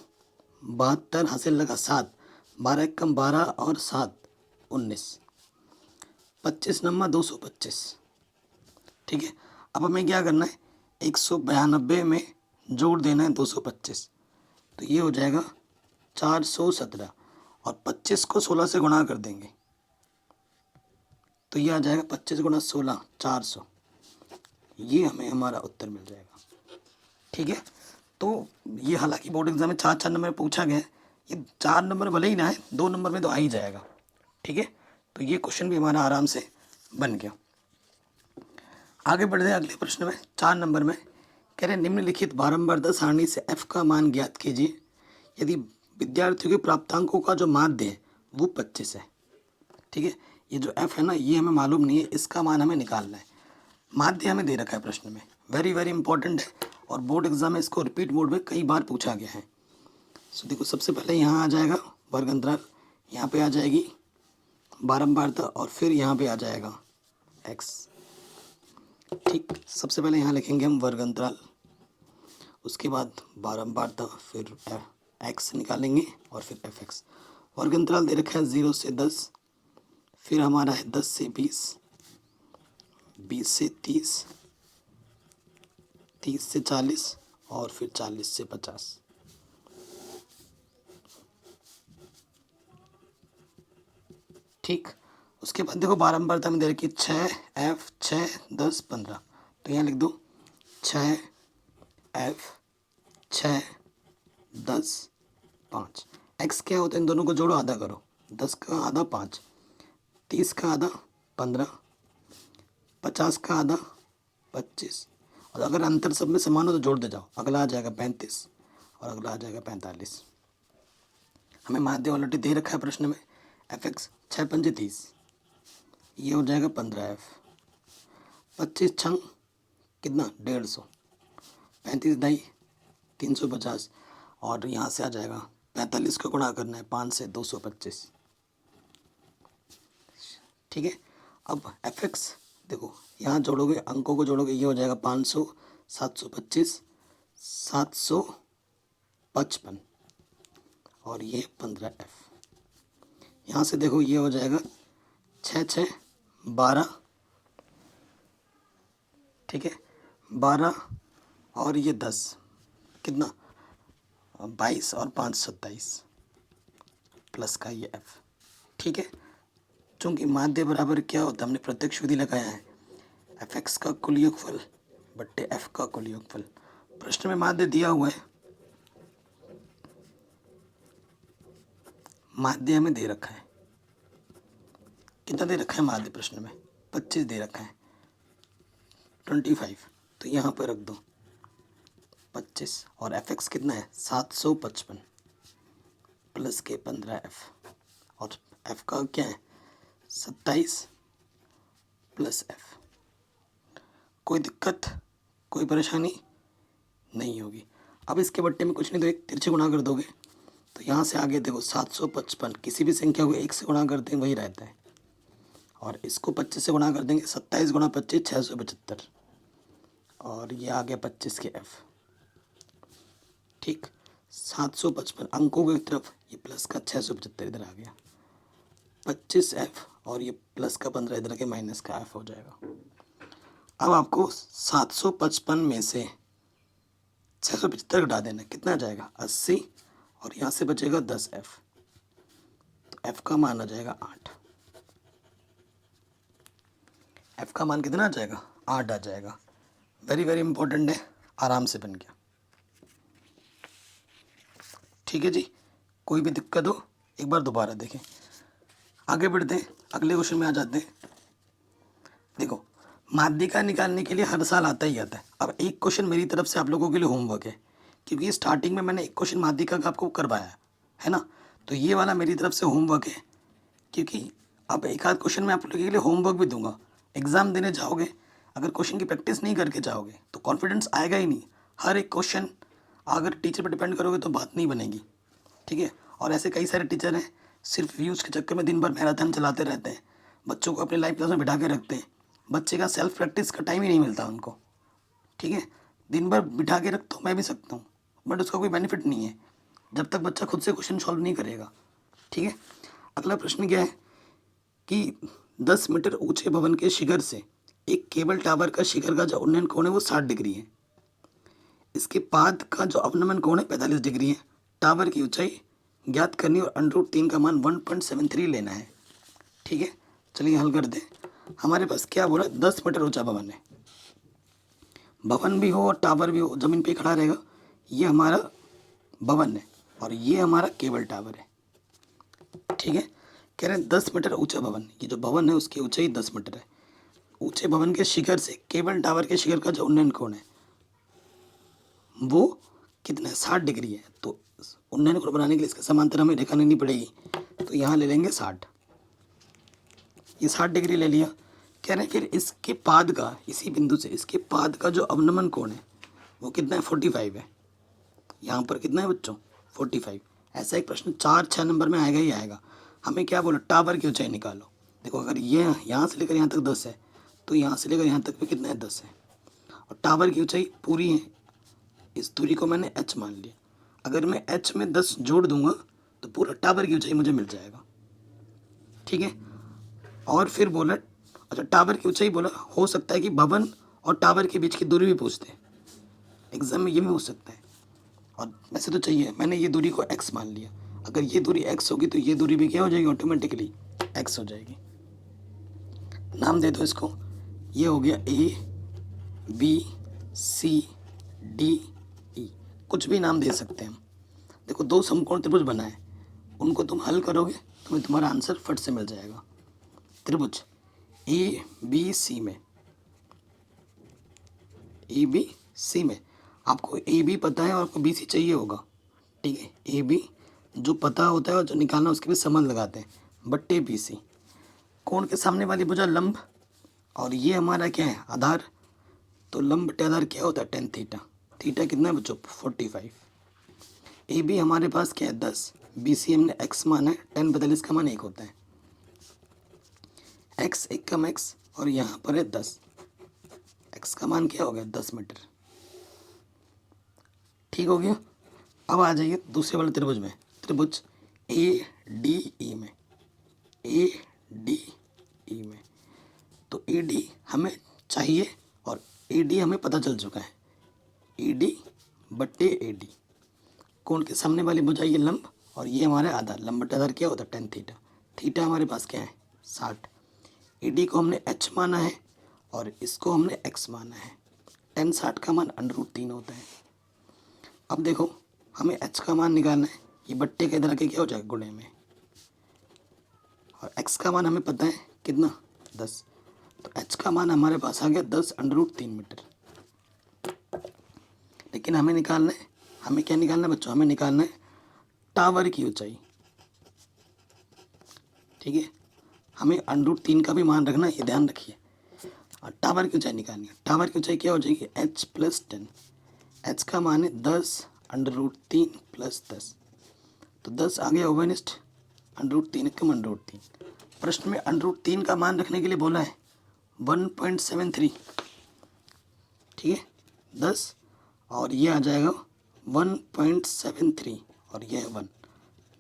[SPEAKER 1] 72 हासिल लगा 7, 12 एकम 12 और 7 19, 25 नम्मा 225। ठीक है, अब हमें क्या करना है, 192 में जोड़ देना है 225, तो ये हो जाएगा 417 और 25 को 16 से गुणा कर देंगे, तो ये आ जाएगा 25 गुणा 16 400, ये हमें हमारा उत्तर मिल जाएगा। ठीक है, तो ये हालांकि बोर्ड एग्जाम में 4 नंबर में पूछा गया है, ये 4 नंबर भले ही ना है, 2 नंबर में तो आ ही जाएगा। ठीक है, तो ये क्वेश्चन भी हमारा आराम से बन गया। आगे बढ़ते हैं अगले प्रश्न में, 4 नंबर में कह रहे निम्नलिखित बारंबारता सारणी से f का मान ज्ञात कीजिए यदि विद्यार्थियों के प्राप्तांकों का जो माध्य है वो 25 है। ठीक है, ये जो f है ना, ये हमें मालूम नहीं है, इसका मान हमें निकालना है। माध्य हमें दे रखा है प्रश्न में, वेरी वेरी इंपॉर्टेंट है और बोर्ड एग्जाम में इसको रिपीट मोड में कई बार पूछा गया है। सो देखो सबसे पहले यहाँ आ जाएगा वर्ग अंतराल, यहाँ पे आ जाएगी बारंबारता और फिर यहाँ पे आ जाएगा x। ठीक, सबसे पहले यहाँ लिखेंगे हम वर्ग अंतराल, उसके बाद बारंबारता, फिर x निकालेंगे और फिर fx। वर्ग अंतराल दे रखा है 0 से 10, फिर हमारा है 10 से 20, 20 से 30, 30 से 40 और फिर 40 से 50। ठीक, उसके बाद देखो बारंबारता में दे रखी 6 f 6 10 15, तो यहाँ लिख दो 6 f 6 10 5। x क्या होता है, इन दोनों को जोड़ो, आधा करो, 10 का आधा 5, 30 का आधा 15, 50 का आधा 25, और अगर अंतर सब में समान हो तो जोड़ दे जाओ, अगला आ जाएगा 35 और अगला आ जाएगा 45। हमें माध्य ऑलरेडी दे रखा है प्रश्न में, fx 6 पंजे 30, ये हो जाएगा 15f, 25 छंग कितना 150, 35 ढाई 350 और यहाँ से आ जाएगा 45 को गुणा करना है 5 से 225। ठीक है, अब fx देखो यहाँ जोड़ोगे, अंकों को जोड़ोगे, ये हो जाएगा 500 725 755 और ये 15f। यहाँ से देखो ये हो जाएगा 6 6 12, ठीक है 12 और ये 10 कितना 22 और 5 27 प्लस का ये f। ठीक है, चूँकि माध्य बराबर क्या होता है, हमने प्रत्यक्ष विधि लगाया है, एफ एक्स का कुल योगफल बट्टे एफ का कुल योगफल। प्रश्न में माध्य दिया हुआ है, माध्य हमें दे रखा है, कितना दे रखा है माध्य प्रश्न में, 25 दे रखा है, 25, तो यहाँ पर रख दो 25 और एफ एक्स कितना है 755 प्लस के 15f और f का क्या है 27 प्लस f। कोई दिक्कत कोई परेशानी नहीं होगी। अब इसके बट्टे में कुछ नहीं तो एक तिरछे गुणा कर दोगे तो यहाँ से आगे देखो 755 किसी भी संख्या को 1 से गुणा करते हैं वही रहता है, और इसको 25 से गुणा कर देंगे 27 गुणा 25 675 और ये आ गया 25 के f। ठीक 755 अंकों की तरफ ये प्लस का 675 इधर आ गया, 25f और ये प्लस का 15 इधर के माइनस का f हो जाएगा। अब आपको 755 में से 675 घटा देना, कितना आ जाएगा 80 और यहाँ से बचेगा 10f, तो f का मान आ जाएगा 8। f का मान कितना आ जाएगा 8 आ जाएगा। वेरी वेरी इंपॉर्टेंट है, आराम से बन गया। ठीक है जी, कोई भी दिक्कत हो एक बार दोबारा देखें। आगे बढ़ते हैं, अगले क्वेश्चन में आ जाते हैं। देखो माध्यिका निकालने के लिए हर साल आता ही आता है। अब एक क्वेश्चन मेरी तरफ से आप लोगों के लिए होमवर्क है, क्योंकि स्टार्टिंग में मैंने एक क्वेश्चन माध्यिका का आपको करवाया है ना, तो ये वाला मेरी तरफ से होमवर्क है, क्योंकि अब एक आध क्वेश्चन मैं आप लोगों के लिए होमवर्क भी दूंगा। एग्ज़ाम देने जाओगे अगर क्वेश्चन की प्रैक्टिस नहीं करके जाओगे तो कॉन्फिडेंस आएगा ही नहीं। हर एक क्वेश्चन अगर टीचर पर डिपेंड करोगे तो बात नहीं बनेगी। ठीक है, और ऐसे कई सारे टीचर हैं सिर्फ व्यूज़ के चक्कर में दिन भर मैराथन चलाते रहते हैं, बच्चों को अपने लाइव क्लास में बिठा के रखते हैं, बच्चे का सेल्फ प्रैक्टिस का टाइम ही नहीं मिलता उनको। ठीक है, दिन भर बिठा के रखता हूँ मैं भी सकता हूँ, बट उसका कोई बेनिफिट नहीं है जब तक बच्चा खुद से क्वेश्चन सॉल्व नहीं करेगा। ठीक है, अगला प्रश्न क्या है कि 10 मीटर ऊंचे भवन के शिखर से एक केबल टावर का शिखर का जो उन्नयन कोण है वो 60 डिग्री है, इसके पाद का जो अवनमन कोण है 45 डिग्री है। टावर की ऊंचाई ज्ञात करनी और √3 का मान 1.73 लेना है। ठीक है, चलिए हल कर दें। हमारे पास क्या बोला 10 मीटर ऊंचा भवन है, भवन भी हो और टावर भी हो, ज़मीन पे खड़ा रहेगा। ये हमारा भवन है और ये हमारा केबल टावर है। ठीक है, कह रहे हैं 10 मीटर ऊंचा भवन, ये जो भवन है उसकी ऊंचाई 10 मीटर है। ऊंचे भवन के शिखर से केबल टावर के शिखर का जो उन्नयन कोण है वो कितना है 60 डिग्री है, तो उन्नयन कोण बनाने के लिए इसके समांतर हमें रेखा लेनी पड़ेगी, तो यहाँ ले लेंगे 60। ये 60 डिग्री ले लिया। कह रहे हैं फिर इसके पाद का, इसी बिंदु से इसके पाद का जो अवनमन कोण है वो कितना है 45 है। यहाँ पर कितना है बच्चों 45। ऐसा एक प्रश्न 4-6 नंबर में आएगा ही आएगा। हमें क्या बोला टावर की ऊंचाई निकालो। देखो अगर ये यहाँ से लेकर यहाँ तक 10 है तो यहाँ से लेकर यहाँ तक भी कितना है 10 है, और टावर की ऊंचाई पूरी है, इस दूरी को मैंने h मान लिया। अगर मैं h में 10 जोड़ दूंगा तो पूरा टावर की ऊंचाई मुझे मिल जाएगा। ठीक है, और फिर बोला अच्छा टावर की ऊंचाई बोला, हो सकता है कि भवन और टावर के बीच की दूरी भी पूछते हैं एग्जाम में, ये भी हो सकता है। और वैसे तो चाहिए, मैंने ये दूरी को x मान लिया। अगर ये दूरी x होगी तो ये दूरी भी क्या हो जाएगी ऑटोमेटिकली x हो जाएगी। नाम दे दो इसको, ये हो गया A B C D E, कुछ भी नाम दे सकते हैं हम। देखो 2 समकोण त्रिभुज बना है, उनको तुम हल करोगे तुम्हें तुम्हारा आंसर फट से मिल जाएगा। त्रिभुज ABC में, ABC में आपको AB पता है और आपको BC चाहिए होगा। ठीक है, AB जो पता होता है और जो निकालना उसके भी संबंध लगाते हैं, बट्टे BC। कोण के सामने वाली भुजा लंब और ये हमारा क्या है आधार, तो लंब बट्टे आधार क्या होता है tan थीटा। थीटा कितना है बच्चों 45। AB हमारे पास क्या है 10, BC हमने x माना है, tan 45 का मान 1 होता है, x 1 कम x और यहाँ पर है 10, x का मान क्या हो गया 10 मीटर। ठीक हो गया। अब आ जाइए दूसरे वाले त्रिभुज में, त्रिभुज ADE में, ADE में तो AD हमें चाहिए और AD हमें पता चल चुका है, AD बट्टे AD। कोण के सामने वाली भुजा ये लंब और ये हमारे आधार, लंब बट्टे आधार क्या होता है tan थीटा। थीटा हमारे पास क्या है 60। AD को हमने h माना है और इसको हमने x माना है। tan 60 का मान √3 होता है। अब देखो हमें h का मान निकालना है, ये बट्टे के इधर आके क्या हो जाएगा गुणे में, और x का मान हमें पता है कितना 10, तो h का मान हमारे पास आ गया 10 √3 मीटर। लेकिन हमें निकालना है, हमें क्या निकालना है बच्चों, हमें निकालना है टावर की ऊंचाई। ठीक है, हमें √3 का भी मान रखना है, ये ध्यान रखिए। और टावर की ऊंचाई निकालनी है, टावर की ऊंचाई क्या हो जाएगी h + 10, h का मान है 10 √3 + 10, तो 10 आ गया ओवरनिस्ट √3 कम √3। प्रश्न में √3 का मान रखने के लिए बोला है 1.73। ठीक है, 10 और ये आ जाएगा 1.73 और ये है 1,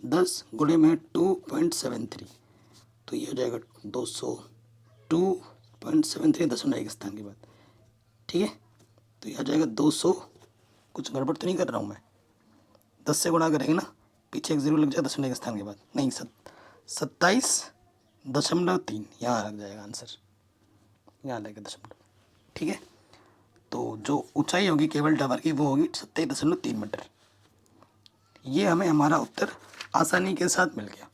[SPEAKER 1] 10 गुणे में 2.73, तो ये हो जाएगा 200, 2.73 दशमलव एक स्थान के बाद। ठीक है, तो ये आ जाएगा 200, कुछ गड़बड़ तो नहीं कर रहा हूँ मैं, 10 से गुणा करेंगे ना, पीछे एक जीरो लग जाएगा दशमलव एक स्थान के बाद, नहीं 27.3 यहाँ लग जाएगा आंसर, यहाँ लगेगा दशमलव। ठीक है, तो जो ऊंचाई होगी केबल टावर की वो होगी 27.3 मीटर। ये हमें हमारा उत्तर आसानी के साथ मिल गया।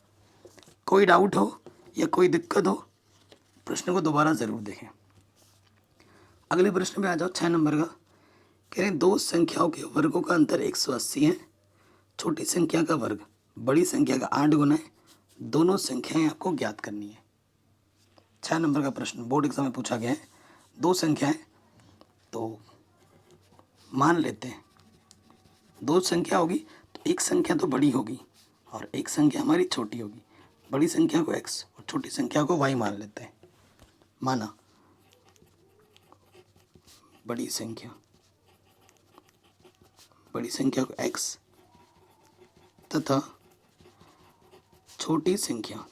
[SPEAKER 1] कोई डाउट हो या कोई दिक्कत हो, प्रश्न को दोबारा ज़रूर देखें। अगले प्रश्न पे आ जाओ, 6 नंबर का। कह रहे हैं दो संख्याओं के वर्गों का अंतर 180 है, छोटी संख्या का वर्ग बड़ी संख्या का 8 गुना है, दोनों संख्याएं आपको ज्ञात करनी है। 6 नंबर का प्रश्न बोर्ड एग्जाम में पूछा गया है। दो संख्याएं, तो मान लेते हैं दो संख्या होगी तो एक संख्या तो बड़ी होगी और एक संख्या हमारी छोटी होगी। बड़ी संख्या को x और छोटी संख्या को y मान लेते हैं। माना बड़ी संख्या को x तथा छोटी संख्या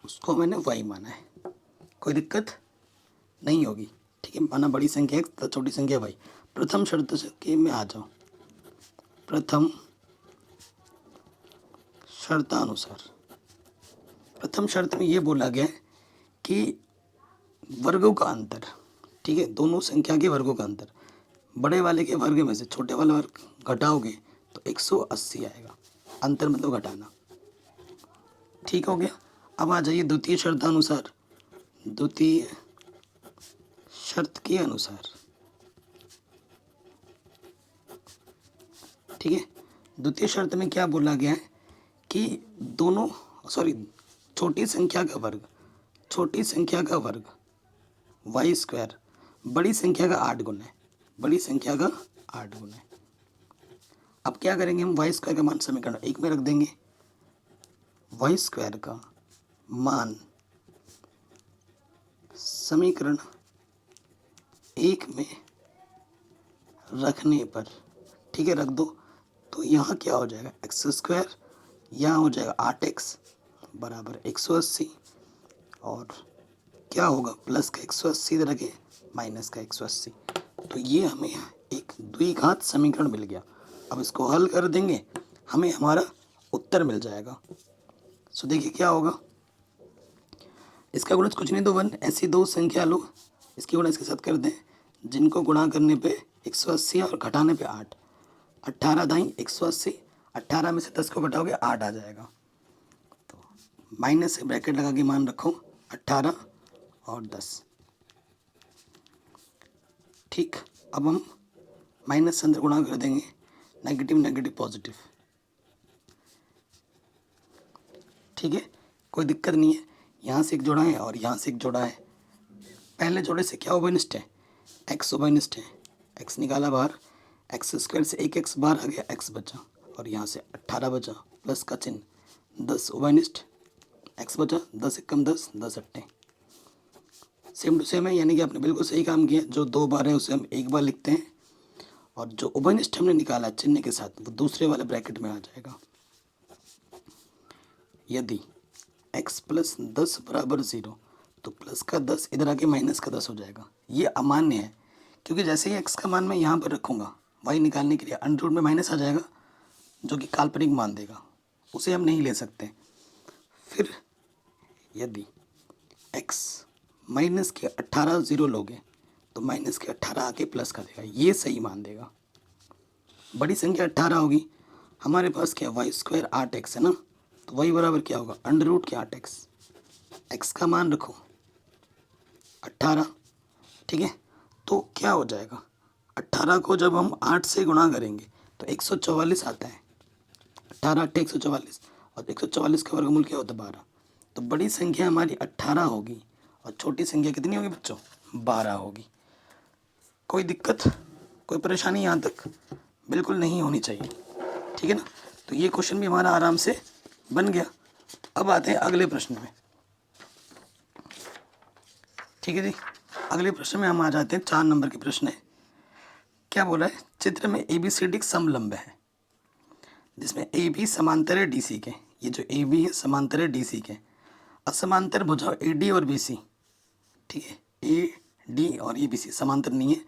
[SPEAKER 1] उसको मैंने y माना है, कोई दिक्कत नहीं होगी। ठीक है, माना बड़ी संख्या x तथा छोटी संख्या y। प्रथम शर्त के में आ जाओ, प्रथम शर्तानुसार। प्रथम शर्त में ये बोला गया है कि वर्गों का अंतर, ठीक है, दोनों संख्या के वर्गों का अंतर, बड़े वाले के वर्ग में से छोटे वाला वर्ग घटाओगे तो 180 आएगा। अंतर मतलब घटाना। ठीक हो गया। अब आ जाइए द्वितीय शर्तानुसार। द्वितीय शर्त के अनुसार, ठीक है, द्वितीय शर्त में क्या बोला गया है कि दोनों छोटी संख्या का वर्ग y² बड़ी संख्या का 8 गुना है, बड़ी संख्या का 8 गुना है। अब क्या करेंगे हम, y² का मान समीकरण 1 में रख देंगे, y² का मान समीकरण 1 में रखने पर, ठीक है, रख दो, तो यहाँ क्या हो जाएगा x², यहाँ हो जाएगा 8x बराबर 180, और क्या होगा प्लस का 180 इधर रखे माइनस का 180, तो ये हमें एक द्विघात समीकरण मिल गया। अब इसको हल कर देंगे, हमें हमारा उत्तर मिल जाएगा। सो देखिए क्या होगा, इसका गुणज कुछ नहीं तो 1, ऐसी दो संख्या लो, इसकी गुणा इसके साथ कर दें, जिनको गुणा करने पे 180 और घटाने पे 8, 18 दाई 180, 18 में से 10 को घटाओगे 8 आ जाएगा, तो माइनस से ब्रैकेट लगा के मान रखो 18 और 10। ठीक, अब हम माइनस से अंदर गुणा कर देंगे, नेगेटिव नेगेटिव पॉजिटिव। ठीक है, कोई दिक्कत नहीं है, यहाँ से एक जोड़ा है और यहाँ से एक जोड़ा है। पहले जोड़े से क्या उभयनिष्ठ है, x उभयनिष्ठ है, x निकाला बाहर, x² से एक x बाहर आ गया, x बचा, और यहाँ से 18 बचा, प्लस का चिन्ह, 10 उभयनिष्ठ, x बचा, 10 एकम 10, 10 अट्टे, सेम टू सेम है, यानी कि आपने बिल्कुल सही काम किया। जो 2 बार है उसे हम एक बार लिखते हैं, और जो उभयनिष्ठ हमने निकाला चिन्ह के साथ वो दूसरे वाले ब्रैकेट में आ जाएगा। यदि x + 10 बराबर 0, तो प्लस का 10 इधर आके माइनस का 10 हो जाएगा। ये अमान्य है, क्योंकि जैसे ही x का मान मैं यहाँ पर रखूँगा, y निकालने के लिए अंडर रूट में माइनस आ जाएगा, जो कि काल्पनिक मान देगा, उसे हम नहीं ले सकते। फिर यदि x माइनस के 18 जीरो लोगे तो माइनस के 18 आके प्लस कर देगा, ये सही मान देगा। बड़ी संख्या 18 होगी, हमारे पास क्या वाई स्क्वायर 8x है ना, तो वाई बराबर क्या होगा अंडर रूट के 8x। एक्स का मान रखो 18, ठीक है। तो क्या हो जाएगा 18 को जब हम 8 से गुणा करेंगे तो 144 आता है। 18 8 144 और 144 का वर्गमूल क्या होता है 12। तो बड़ी संख्या हमारी 18 होगी और छोटी संख्या कितनी होगी बच्चों 12 होगी। कोई दिक्कत कोई परेशानी यहाँ तक बिल्कुल नहीं होनी चाहिए, ठीक है ना। तो ये क्वेश्चन भी हमारा आराम से बन गया। अब आते हैं अगले प्रश्न में, ठीक है जी। अगले प्रश्न में हम आ जाते हैं, 4 नंबर के प्रश्न है। क्या बोला है, चित्र में ABCD समलंब है जिसमें AB समांतर है DC के। ये जो AB है समांतर है DC के। असमांतर भुजाओं AD और BC, ठीक है, AD और ये BC समांतर नहीं है।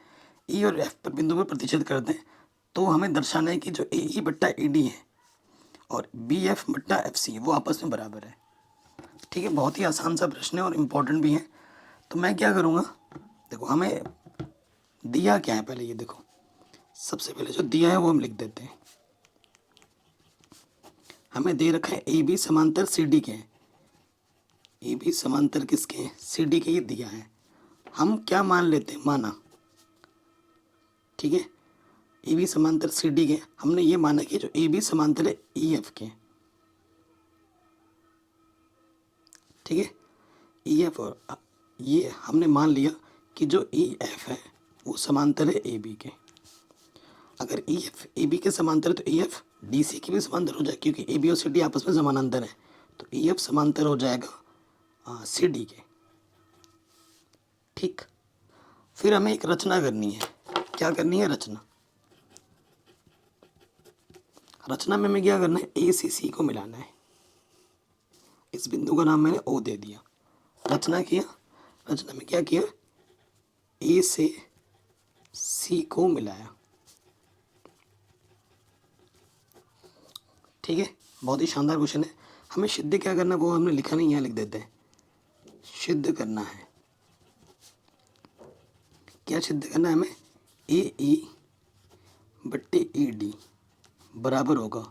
[SPEAKER 1] E और F पर बिंदु पर प्रतिच्छेद कर दें तो हमें दर्शाना है कि जो AE बट्टा AD है और BF बट्टा FC वो आपस में बराबर है, ठीक है। बहुत ही आसान सा प्रश्न है और इम्पोर्टेंट भी है। तो मैं क्या करूँगा, देखो हमें दिया क्या है पहले ये देखो, सबसे पहले जो दिया है वो हम लिख देते हैं। हमें दे रखा है AB समांतर CD के हैं। AB समांतर किसके हैं CD के, ये दिया है। हम क्या मान लेते हैं माना, ठीक है, AB समांतर CD के, हमने ये माना कि जो AB समांतर है EF के, ठीक है। EF और ये हमने मान लिया कि जो EF है वो समांतर है AB के। अगर EF AB के समांतर है तो EF DC के भी समांतर हो जाए, क्योंकि AB और CD आपस में समानांतर है। तो EF समांतर हो जाएगा CD के, ठीक। फिर हमें एक रचना करनी है। क्या करनी है रचना, रचना में हमें क्या करना है A से C को मिलाना है। इस बिंदु का नाम मैंने O दे दिया। रचना किया, रचना में क्या किया A से C को मिलाया, ठीक है। बहुत ही शानदार क्वेश्चन है। हमें सिद्ध क्या करना है वो हमने लिखा नहीं, यहाँ लिख देते हैं। सिद्ध करना है, क्या सिद्ध करना है हमें, AE बट्टे ED बराबर होगा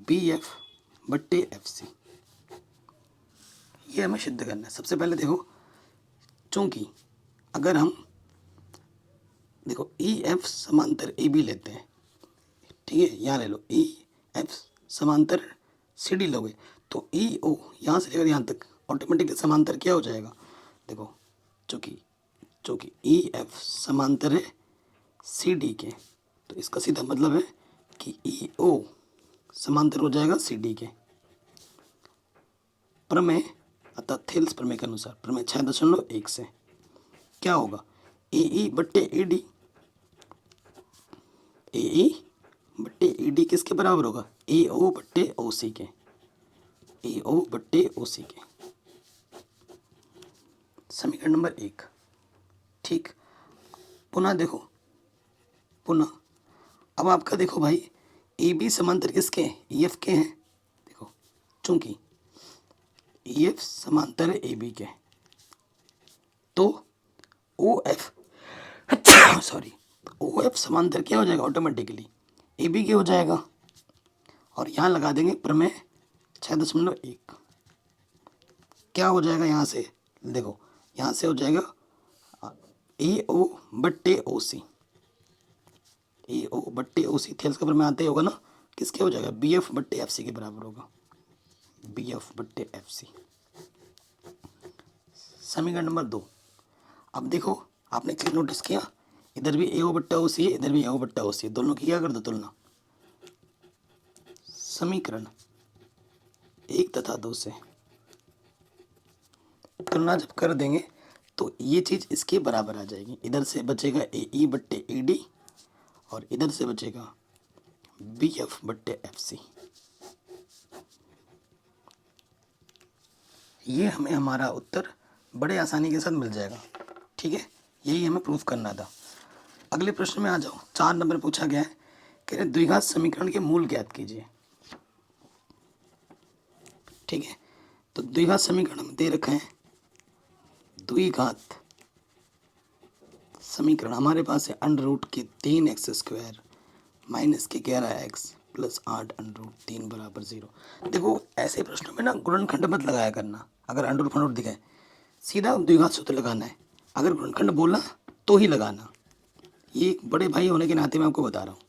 [SPEAKER 1] BF बट्टे FC। ये हमें सिद्ध करना है। सबसे पहले देखो, चूंकि अगर हम देखो EF समांतर AB लेते हैं, ठीक है, यहाँ ले लो EF समांतर CD लोगे तो EO यहाँ से लेकर यहाँ तक ऑटोमेटिकली समांतर क्या हो जाएगा, देखो चूँकि EF समांतर है CD के, तो इसका सीधा मतलब है कि EO समांतर हो जाएगा CD के। प्रमेय अर्थात थेल्स प्रमेय के अनुसार, प्रमेय 6.1 से क्या होगा AE बट्टे AD, AE बट्टे ED किसके बराबर होगा AO बट्टे OC के, AO बट्टे OC के। समीकरण नंबर 1, ठीक। पुनः देखो, पुनः अब आपका देखो भाई AB समांतर किसके हैं EF के हैं। देखो चूंकि EF समांतर है AB के तो OF सॉरी OF समांतर क्या हो जाएगा ऑटोमेटिकली AB के हो जाएगा। और यहाँ लगा देंगे प्रमेय 6.1, क्या हो जाएगा यहाँ से, देखो यहाँ से हो जाएगा AO बट्टे OC, AO बट्टे OC थेल्स का प्रमेय आते ही होगा ना, किसके हो जाएगा BF बट्टे FC के बराबर होगा, BF बट्टे FC। समीकरण नंबर 2, अब देखो आपने क्लिक नोटिस किया इधर भी AO बट्टा OC है, इधर भी AO बट्टा OC है, दोनों की क्या कर दो तुलना। समीकरण 1 तथा 2 से तुलना जब कर देंगे तो ये चीज़ इसके बराबर आ जाएगी। इधर से बचेगा AE बट्टे ED और इधर से बचेगा BF बट्टे FC। ये हमें हमारा उत्तर बड़े आसानी के साथ मिल जाएगा, ठीक है। यही हमें प्रूफ करना था। अगले प्रश्न में आ जाओ। 4 नंबर पूछा गया है कि द्विघात समीकरण के मूल ज्ञात कीजिए, ठीक है। तो द्विघात समीकरण हम दे रखे हैं द्विघात समीकरण हमारे पास है अंडर रूट के 3x² माइनस के 11x प्लस 8 अंडर रूट 3 बराबर 0। देखो ऐसे प्रश्नों में ना गुणनखंड मत लगाया करना। अगर अंडर रूट फंड दिखाए सीधा द्विघात सूत्र लगाना है, अगर गुणनखंड बोला तो ही लगाना। ये एक बड़े भाई होने के नाते मैं आपको बता रहा हूँ।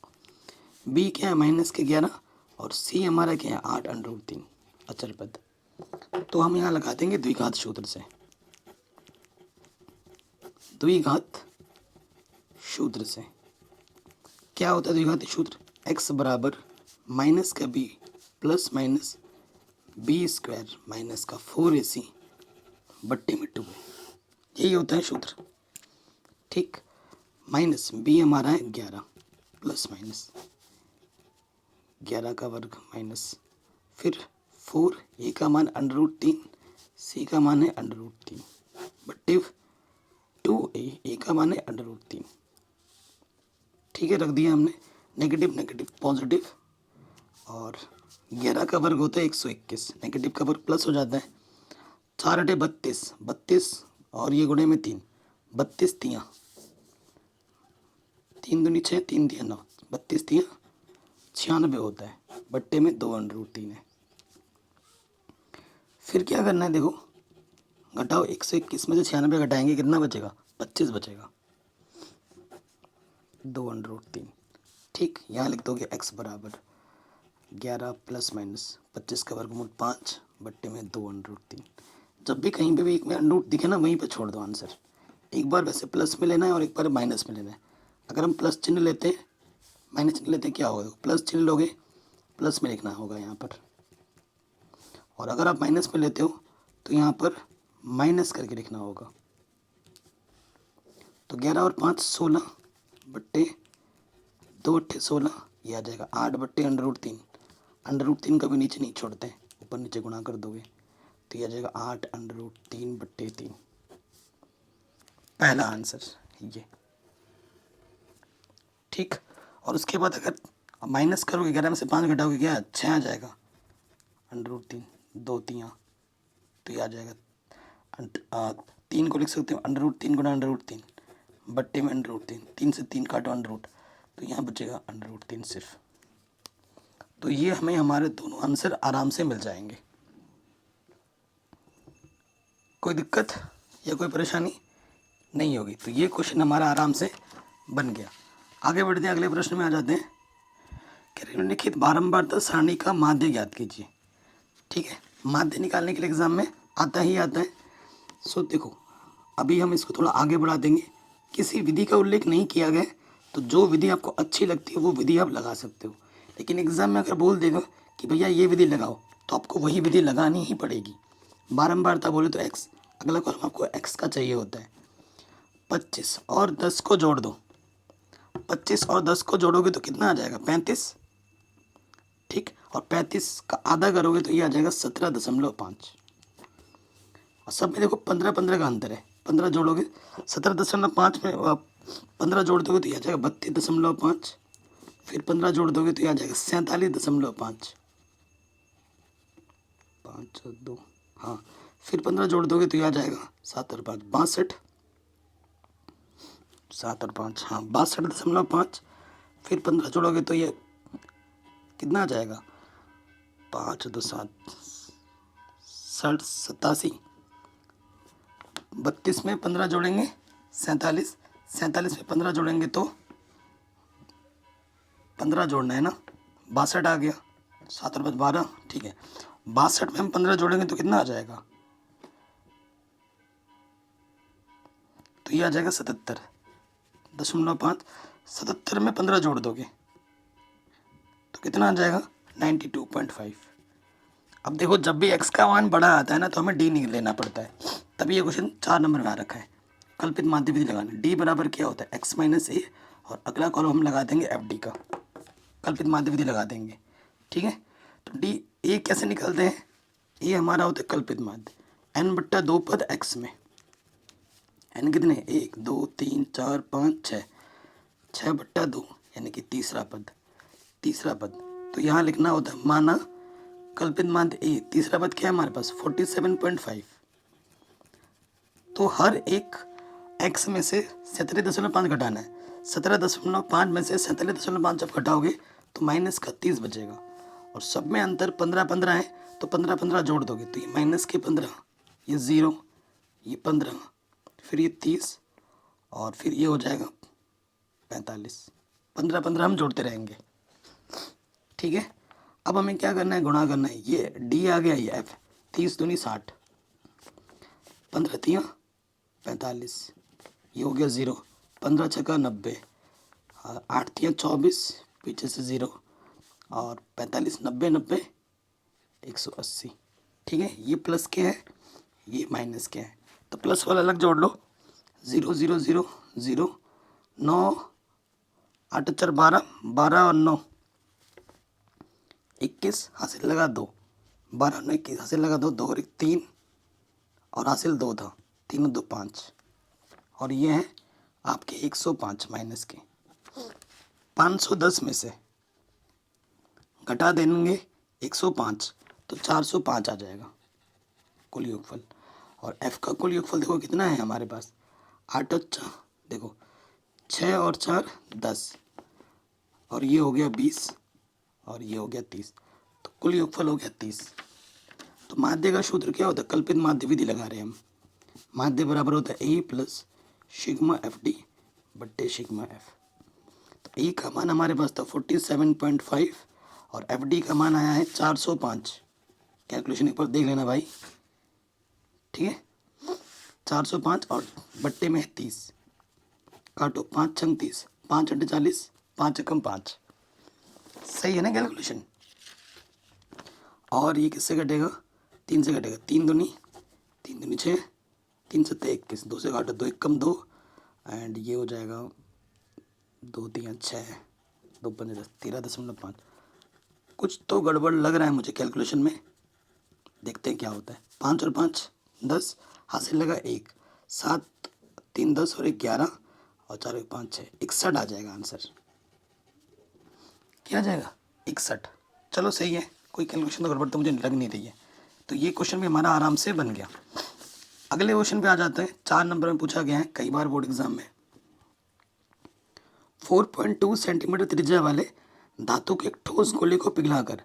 [SPEAKER 1] b क्या है माइनस के 11 और c हमारा क्या है 8 अंडर रूट 3 अचर पद। तो हम यहाँ लगा देंगे द्विघात सूत्र से, द्विघात सूत्र से क्या होता है द्विघात सूत्र, x बराबर माइनस का b plus minus b² minus का 4ac बट्टे में 2, यही होता है सूत्र। ठीक, माइनस b हमारा है 11 प्लस माइनस 11 का वर्ग माइनस फिर 4, a का मान अंडर रूट 3, c का मान है अंडर रूट 3 बट्टे 2a, a का मान है अंडर रूट 3। ठीक है, रख दिया हमने, नेगेटिव नेगेटिव पॉजिटिव और 11 का वर्ग होता है 121, नेगेटिव का वर्ग प्लस हो जाता है। 4 अटे 32, 32 और ये गुणे में 3, 32 तियाँ 3 दूनी 6, 3 तियाँ 9, 32 तियाँ 96 होता है बट्टे में 2 अंडर रूट 3 है। फिर क्या करना है, देखो घटाओ 121 में से 96 घटाएंगे कितना बचेगा, 25 बचेगा, 2 अंडर रूट 3। ठीक, यहाँ लिख दोगे x बराबर 11 प्लस माइनस 25 का वर्गमूल 5 बट्टे में 2 अंडर रूट 3। जब भी कहीं पे भी एक में अंडर रूट दिखे ना वहीं पे छोड़ दो आंसर। एक बार वैसे प्लस में लेना है और एक बार माइनस में लेना है। अगर हम प्लस चिन्ह लेते हैं माइनस चिन्ह लेते हैं क्या होगा, प्लस चिन्ह लोगे प्लस में लिखना होगा यहाँ पर, और अगर आप माइनस में लेते हो तो यहाँ पर माइनस करके लिखना होगा। तो 11 और 5 16 बट्टे 2 अट्ठे 16, ये आ जाएगा 8 बट्टे अंडर रूट 3। अंडर रूट 3 कभी नीचे नहीं छोड़ते, ऊपर नीचे गुणा कर दोगे तो ये आ जाएगा 8 अंडर रूट 3 बट्टे 3। पहला आंसर ये। ठीक, और उसके बाद अगर माइनस करोगे 11 में से 5 घटाओगे क्या 6 आ जाएगा, अंडर रूट 3 2 तियाँ तो ये आ जाएगा 3 को लिख सकते हो अंडर रूट 3 गुणा अंडर रूट 3 बट्टे में अंडर रूट 3, 3 से 3 काटो अंडर रूट तो यहाँ बचेगा अंडर रूट 3 सिर्फ। तो ये हमें हमारे दोनों आंसर आराम से मिल जाएंगे। कोई दिक्कत या कोई परेशानी नहीं होगी। तो ये क्वेश्चन हमारा आराम से बन गया। आगे बढ़ते हैं, अगले प्रश्न में आ जाते हैं। निम्नलिखित बारंबारता सारणी का माध्य ज्ञात कीजिए। ठीक है, माध्य निकालने के लिए एग्जाम में आता ही आता है। सो देखो अभी हम इसको थोड़ा आगे बढ़ा देंगे। किसी विधि का उल्लेख नहीं किया गया तो जो विधि आपको अच्छी लगती है वो विधि आप लगा सकते हो, लेकिन एग्जाम में अगर बोल देगा कि भैया ये विधि लगाओ तो आपको वही विधि लगानी ही पड़ेगी। बारंबारता बोले तो x, अगला कॉलम आपको x का चाहिए होता है। 25 और 10 को जोड़ दो, 25 और 10 को जोड़ोगे तो कितना आ जाएगा 35। ठीक, और 35 का आधा करोगे तो ये आ जाएगा 17.5। और सब में देखो 15-15 का अंतर है, 15 जोड़ोगे 17.5 में 15 जोड़ दोगे तो ये आ जाएगा 32.5, फिर 15 जोड़ दोगे तो ये आ जाएगा 47.5, 5 और 2 हाँ, फिर 15 जोड़ दोगे तो ये आ जाएगा 7 और 5 62, 7 और 5 हाँ 62.5, फिर 15 जोड़ोगे तो ये कितना आ जाएगा 5 2 7 60 87, 32 में 15 जोड़ेंगे 47, 47 में 15 जोड़ेंगे तो 15 जोड़ना है ना 62 आ गया, 7 और 5 12। ठीक है, 62 में हम 15 जोड़ेंगे तो कितना आ जाएगा, तो ये आ जाएगा 77.5। 77 में 15 जोड़ दोगे तो कितना आ जाएगा 92.5। अब देखो जब भी x का मान बड़ा आता है ना तो हमें d नहीं लेना पड़ता है, तभी ये क्वेश्चन 4 नंबर में आ रखा है। कल्पित माध्य विधि लगाना, d बराबर क्या होता है x माइनस ए, और अगला कॉलम हम लगा देंगे एफ डी का, कल्पित माध्य विधि लगा देंगे। ठीक है, तो डी ए कैसे निकलते हैं, ये हमारा होता है कल्पित माध्य, n बट्टा 2 पद x में, n कितने 1 2 3 4 5 6, 6 बट्टा 2 यानी कि तीसरा पद, तो यहाँ लिखना होता है माना कल्पित माध्य ए, तीसरा पद क्या है हमारे पास 47.5, तो हर एक x में से 47.5 घटाना है। 17.5 में से 47.5 जब घटाओगे तो -31 बचेगा, और सब में अंतर 15-15 है, तो 15-15 जोड़ दोगे तो ये -15, ये 0, ये 15, फिर ये 30, और फिर ये हो जाएगा 45। 15-15 हम जोड़ते रहेंगे, ठीक है। अब हमें क्या करना है, गुणा करना है। ये d आ गया, ये f, 30 दूनी 60, 15 तियाँ 45, ये हो गया 0, 15 छक्का 90, 8 तियाँ 24, पीछे से 0, और 45 90 90 180, ठीक है। ये प्लस के है, ये माइनस के है, तो प्लस वाला अलग जोड़ लो। 0 0 0 0, 9 8 4 12, 12 और 9 21, हासिल लगा 2, 12 9 21, हासिल लगा 2, 2 और 1 3, और हासिल 2 था, 3 और 2 5, और ये है आपके 105 माइनस के। 510 में से घटा देंगे 105, तो 405 आ जाएगा कुल योगफल। और f का कुल योगफल देखो कितना है हमारे पास, 8 और 4 देखो, 6 और 4 10, और ये हो गया 20, और ये हो गया 30, तो कुल योगफल हो गया 30। तो माध्य का सूत्र क्या होता है, कल्पित माध्य विधि लगा रहे हैं हम। माध्य बराबर होता है ए प्लस सिग्मा एफ डी बट्टे सिग्मा एफ। तो ए का मान हमारे पास था 47.5, और एफ डी का मान आया है 405। कैलकुलेशन एक बार देख लेना भाई, ठीक है। 405 और बट्टे में है 30, काटो 5 छंग 30, 5 अट्ठे 40, 5 एकम 5, सही है ना कैलकुलेशन। और ये किससे घटेगा, 3 से घटेगा, 3 दूनी 6, 3 सत्ते 21, 2 से घाटा 2 एकम 2, एंड ये हो जाएगा 2 3 6, 2 5 10, 13.5। कुछ तो गड़बड़ लग रहा है मुझे कैलकुलेशन में, देखते हैं क्या होता है। 5 और 5 10, हासिल लगा 1, 7 3 10 और 1 11, और 4 1 5 6, 61 आ जाएगा आंसर। क्या आ जाएगा, 61। चलो सही है, कोई कैलकुलेशन तो गड़बड़ तो मुझे लग नहीं रही है। तो ये क्वेश्चन भी हमारा आराम से बन गया। अगले क्वेश्चन पे आ जाते हैं। 4 नंबर में पूछा गया है कई बार बोर्ड एग्जाम में। 4.2 सेंटीमीटर त्रिज्या वाले धातु के एक ठोस गोले को पिघलाकर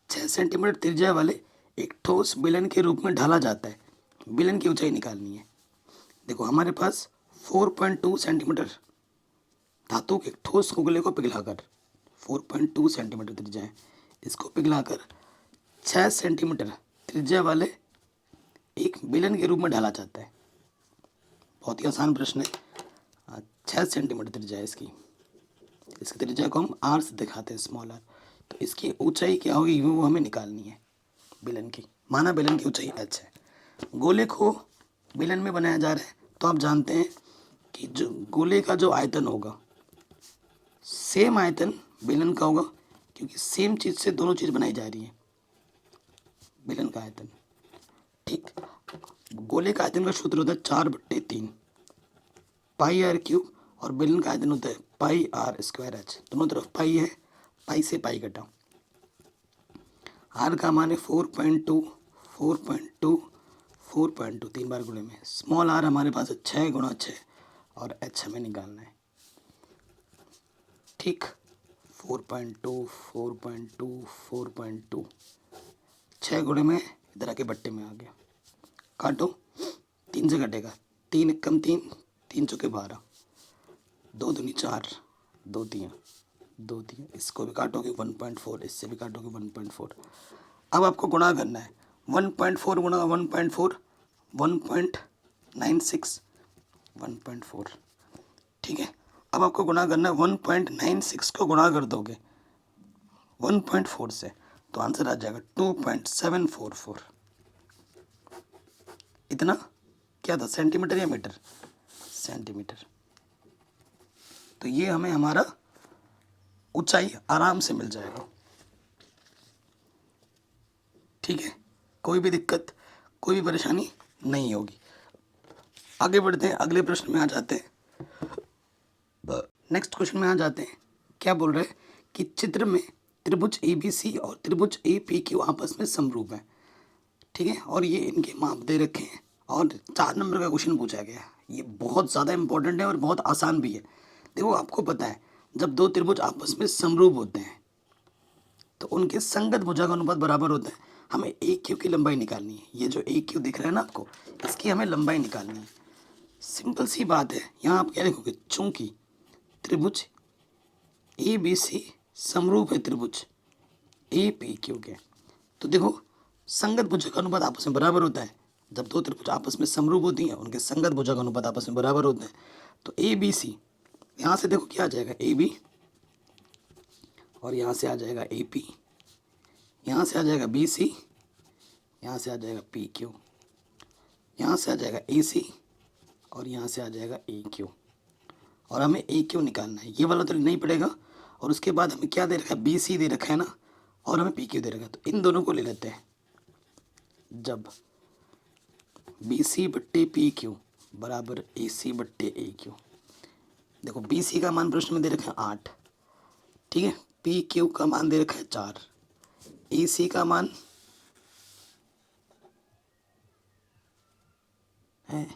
[SPEAKER 1] 6 सेंटीमीटर त्रिज्या वाले एक ठोस बेलन के रूप में ढाला जाता है। बेलन की ऊंचाई निकालनी है। देखो हमारे पास 4.2 सेंटीमीटर धातु के एक ठोस गोले को पिघलाकर 4.2 सेंटीमीटर त्रिज्या है, इसको पिघलाकर 6 सेंटीमीटर त्रिज्या वाले एक बेलन के रूप में ढाला जाता है। बहुत ही आसान प्रश्न है। 6 सेंटीमीटर त्रिज्या है इसकी त्रिज्या को हम आर से दिखाते हैं, स्मॉल आर। तो इसकी ऊंचाई क्या होगी वो हमें निकालनी है बेलन की। माना बेलन की ऊंचाई h है, गोले को बेलन में बनाया जा रहा है, तो आप जानते हैं कि जो गोले का जो आयतन होगा सेम आयतन बेलन का होगा, क्योंकि सेम चीज़ से दोनों चीज़ बनाई जा रही है। बेलन का आयतन, ठीक। गोले का आयतन का सूत्र होता है 4/3 पाई आर क्यूब, और बेलन का आयतन होता है पाई आर स्क्वायर एच। दोनों तरफ पाई है, पाई से पाई घटाओ। आर का मान है 4.2 4.2 4.2, 3 बार गुणे में। स्मॉल आर हमारे पास है 6 गुणा 6, और एच हमें निकालना है, ठीक। 4.2 4.2 4.2, 6 गुणे में इधर आके बट्टे में आ गया। काटो, 3 से घटेगा, 3 एकम 3, 3 चौके 12, 2 दूनी 4, 2 तियाँ 2 तियाँ, इसको भी काटोगे 1.4, इससे भी काटोगे 1.4। अब आपको गुणा करना है। 1.4 गुणा 1.4 1.96 1.4, ठीक है। अब आपको गुणा करना है, 1.96 को गुणा कर दोगे 1.4 से, तो आंसर आ जाएगा 2.744। इतना क्या था, सेंटीमीटर या मीटर, सेंटीमीटर। तो ये हमें हमारा ऊंचाई आराम से मिल जाएगा, ठीक है। कोई भी दिक्कत, कोई भी परेशानी नहीं होगी। आगे बढ़ते हैं, अगले प्रश्न में आ जाते हैं। नेक्स्ट क्वेश्चन में आ जाते हैं। क्या बोल रहे हैं कि चित्र में त्रिभुज ABC और त्रिभुज APQ आपस में समरूप है, ठीक है, और ये इनके माप दे रखे हैं और 4 नंबर का क्वेश्चन पूछा गया। ये बहुत ज़्यादा इंपॉर्टेंट है और बहुत आसान भी है। देखो आपको पता है जब दो त्रिभुज आपस में समरूप होते हैं तो उनके संगत भुजा का अनुपात बराबर होता है। हमें एक क्यू की लंबाई निकालनी है। ये जो एक क्यू दिख रहा है ना आपको, इसकी हमें लंबाई निकालनी है। सिंपल सी बात है। यहाँ आप क्या लिखोगे, चूंकि त्रिभुज ए बी सी समरूप है त्रिभुज ए पी क्यू के, तो देखो संगत भुजा का अनुपात आपस में बराबर होता है। जब दो त्रिभुज आपस में समरूप होती हैं उनके संगत भुजा का अनुपात आपस में बराबर होते हैं। तो ए बी सी, यहाँ से देखो क्या आ जाएगा, ए बी, और यहाँ से आ जाएगा ए पी, यहाँ से आ जाएगा बी सी, यहाँ से आ जाएगा पी क्यू, यहाँ से आ जाएगा ए सी, और यहाँ से आ जाएगा ए क्यू। और हमें ए क्यू निकालना है। ये वाला तो नहीं पड़ेगा। और उसके बाद हमें क्या दे रखा है, बी सी दे रखा है ना, और हमें पी क्यू दे रखा है। तो इन दोनों को ले लेते हैं। जब बी सी बट्टे पी क्यू बराबर ए सी बट्टे ए क्यू, देखो बी सी का मान प्रश्न में दे रखा है 8, ठीक है। पी क्यू का मान दे रखा है 4, ए सी का मान है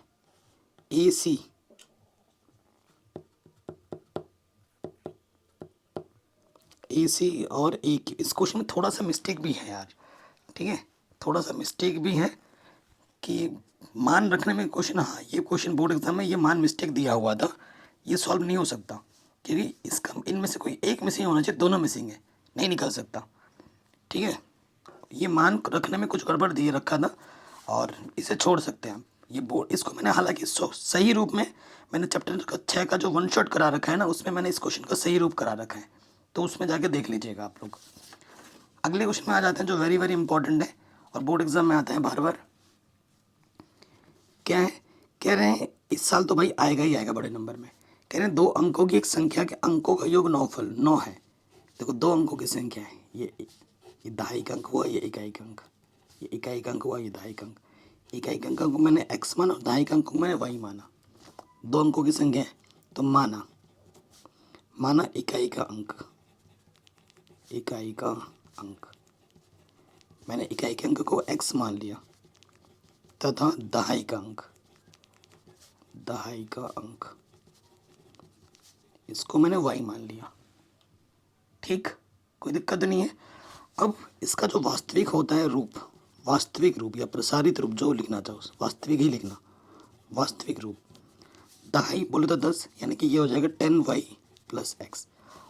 [SPEAKER 1] ए सी और ए क्यू। इस क्वेश्चन में थोड़ा सा मिस्टेक भी है यार, ठीक है, थोड़ा सा मिस्टेक भी है कि मान रखने में क्वेश्चन, हाँ ये क्वेश्चन बोर्ड एग्जाम में ये मान मिस्टेक दिया हुआ था, ये सॉल्व नहीं हो सकता क्योंकि इसका इनमें से कोई एक मिसिंग होना चाहिए, दोनों मिसिंग है, नहीं निकल सकता, ठीक है। ये मान रखने में कुछ गड़बड़ दिए रखा था और इसे छोड़ सकते हैं हम। ये बोर्ड, इसको मैंने हालांकि सही रूप में मैंने चैप्टर का 6 का जो 1 शॉट करा रखा है ना, उसमें मैंने इस क्वेश्चन का सही रूप करा रखा है, तो उसमें जाके देख लीजिएगा आप लोग। अगले क्वेश्चन में आ जाते हैं जो वेरी वेरी इंपॉर्टेंट है और बोर्ड एग्जाम में आते हैं बार बार। क्या है, कह रहे हैं इस साल तो भाई आएगा ही आएगा बड़े नंबर में। कह रहे हैं 2 अंकों की एक संख्या के अंकों का योग 9 है। देखो 2 अंकों की संख्या है, ये दहाई अंक हुआ, ये इकाई अंक, ये इकाई अंक हुआ, ये दहाई अंक। इकाई अंक को मैंने x माना और दहाई अंक को मैंने y माना। 2 अंकों की संख्या है तो माना इकाई का अंक, मैंने इकाई के अंक को x मान लिया तथा दहाई का अंक इसको मैंने y मान लिया, ठीक, कोई दिक्कत नहीं है। अब इसका जो वास्तविक होता है रूप, वास्तविक रूप या प्रसारित रूप जो लिखना चाहो, वास्तविक ही लिखना, वास्तविक रूप दहाई बोले तो 10, यानी कि ये हो जाएगा 10y + x।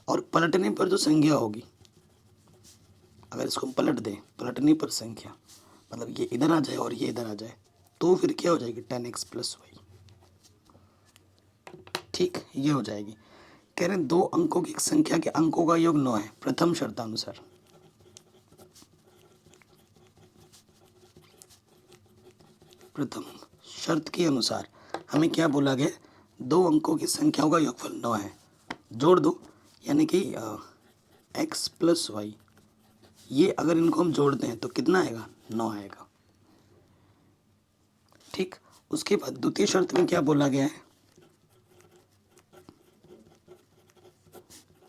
[SPEAKER 1] और पलटने पर जो संख्या होगी, अगर इसको हम पलट दें, पलटने पर संख्या मतलब ये इधर आ जाए और ये इधर आ जाए, तो फिर क्या हो जाएगी 10x + y, ठीक, ये हो जाएगी। कह रहे हैं 2 अंकों की एक संख्या के अंकों का योग 9 है प्रथम शर्तानुसार। प्रथम शर्त के अनुसार हमें क्या बोला गया, 2 अंकों की संख्याओं का योगफल 9 है, जोड़ दो, यानी कि x + y, ये अगर इनको हम जोड़ते हैं तो कितना आएगा, 9 आएगा, ठीक। उसके बाद द्वितीय शर्त में क्या बोला गया है,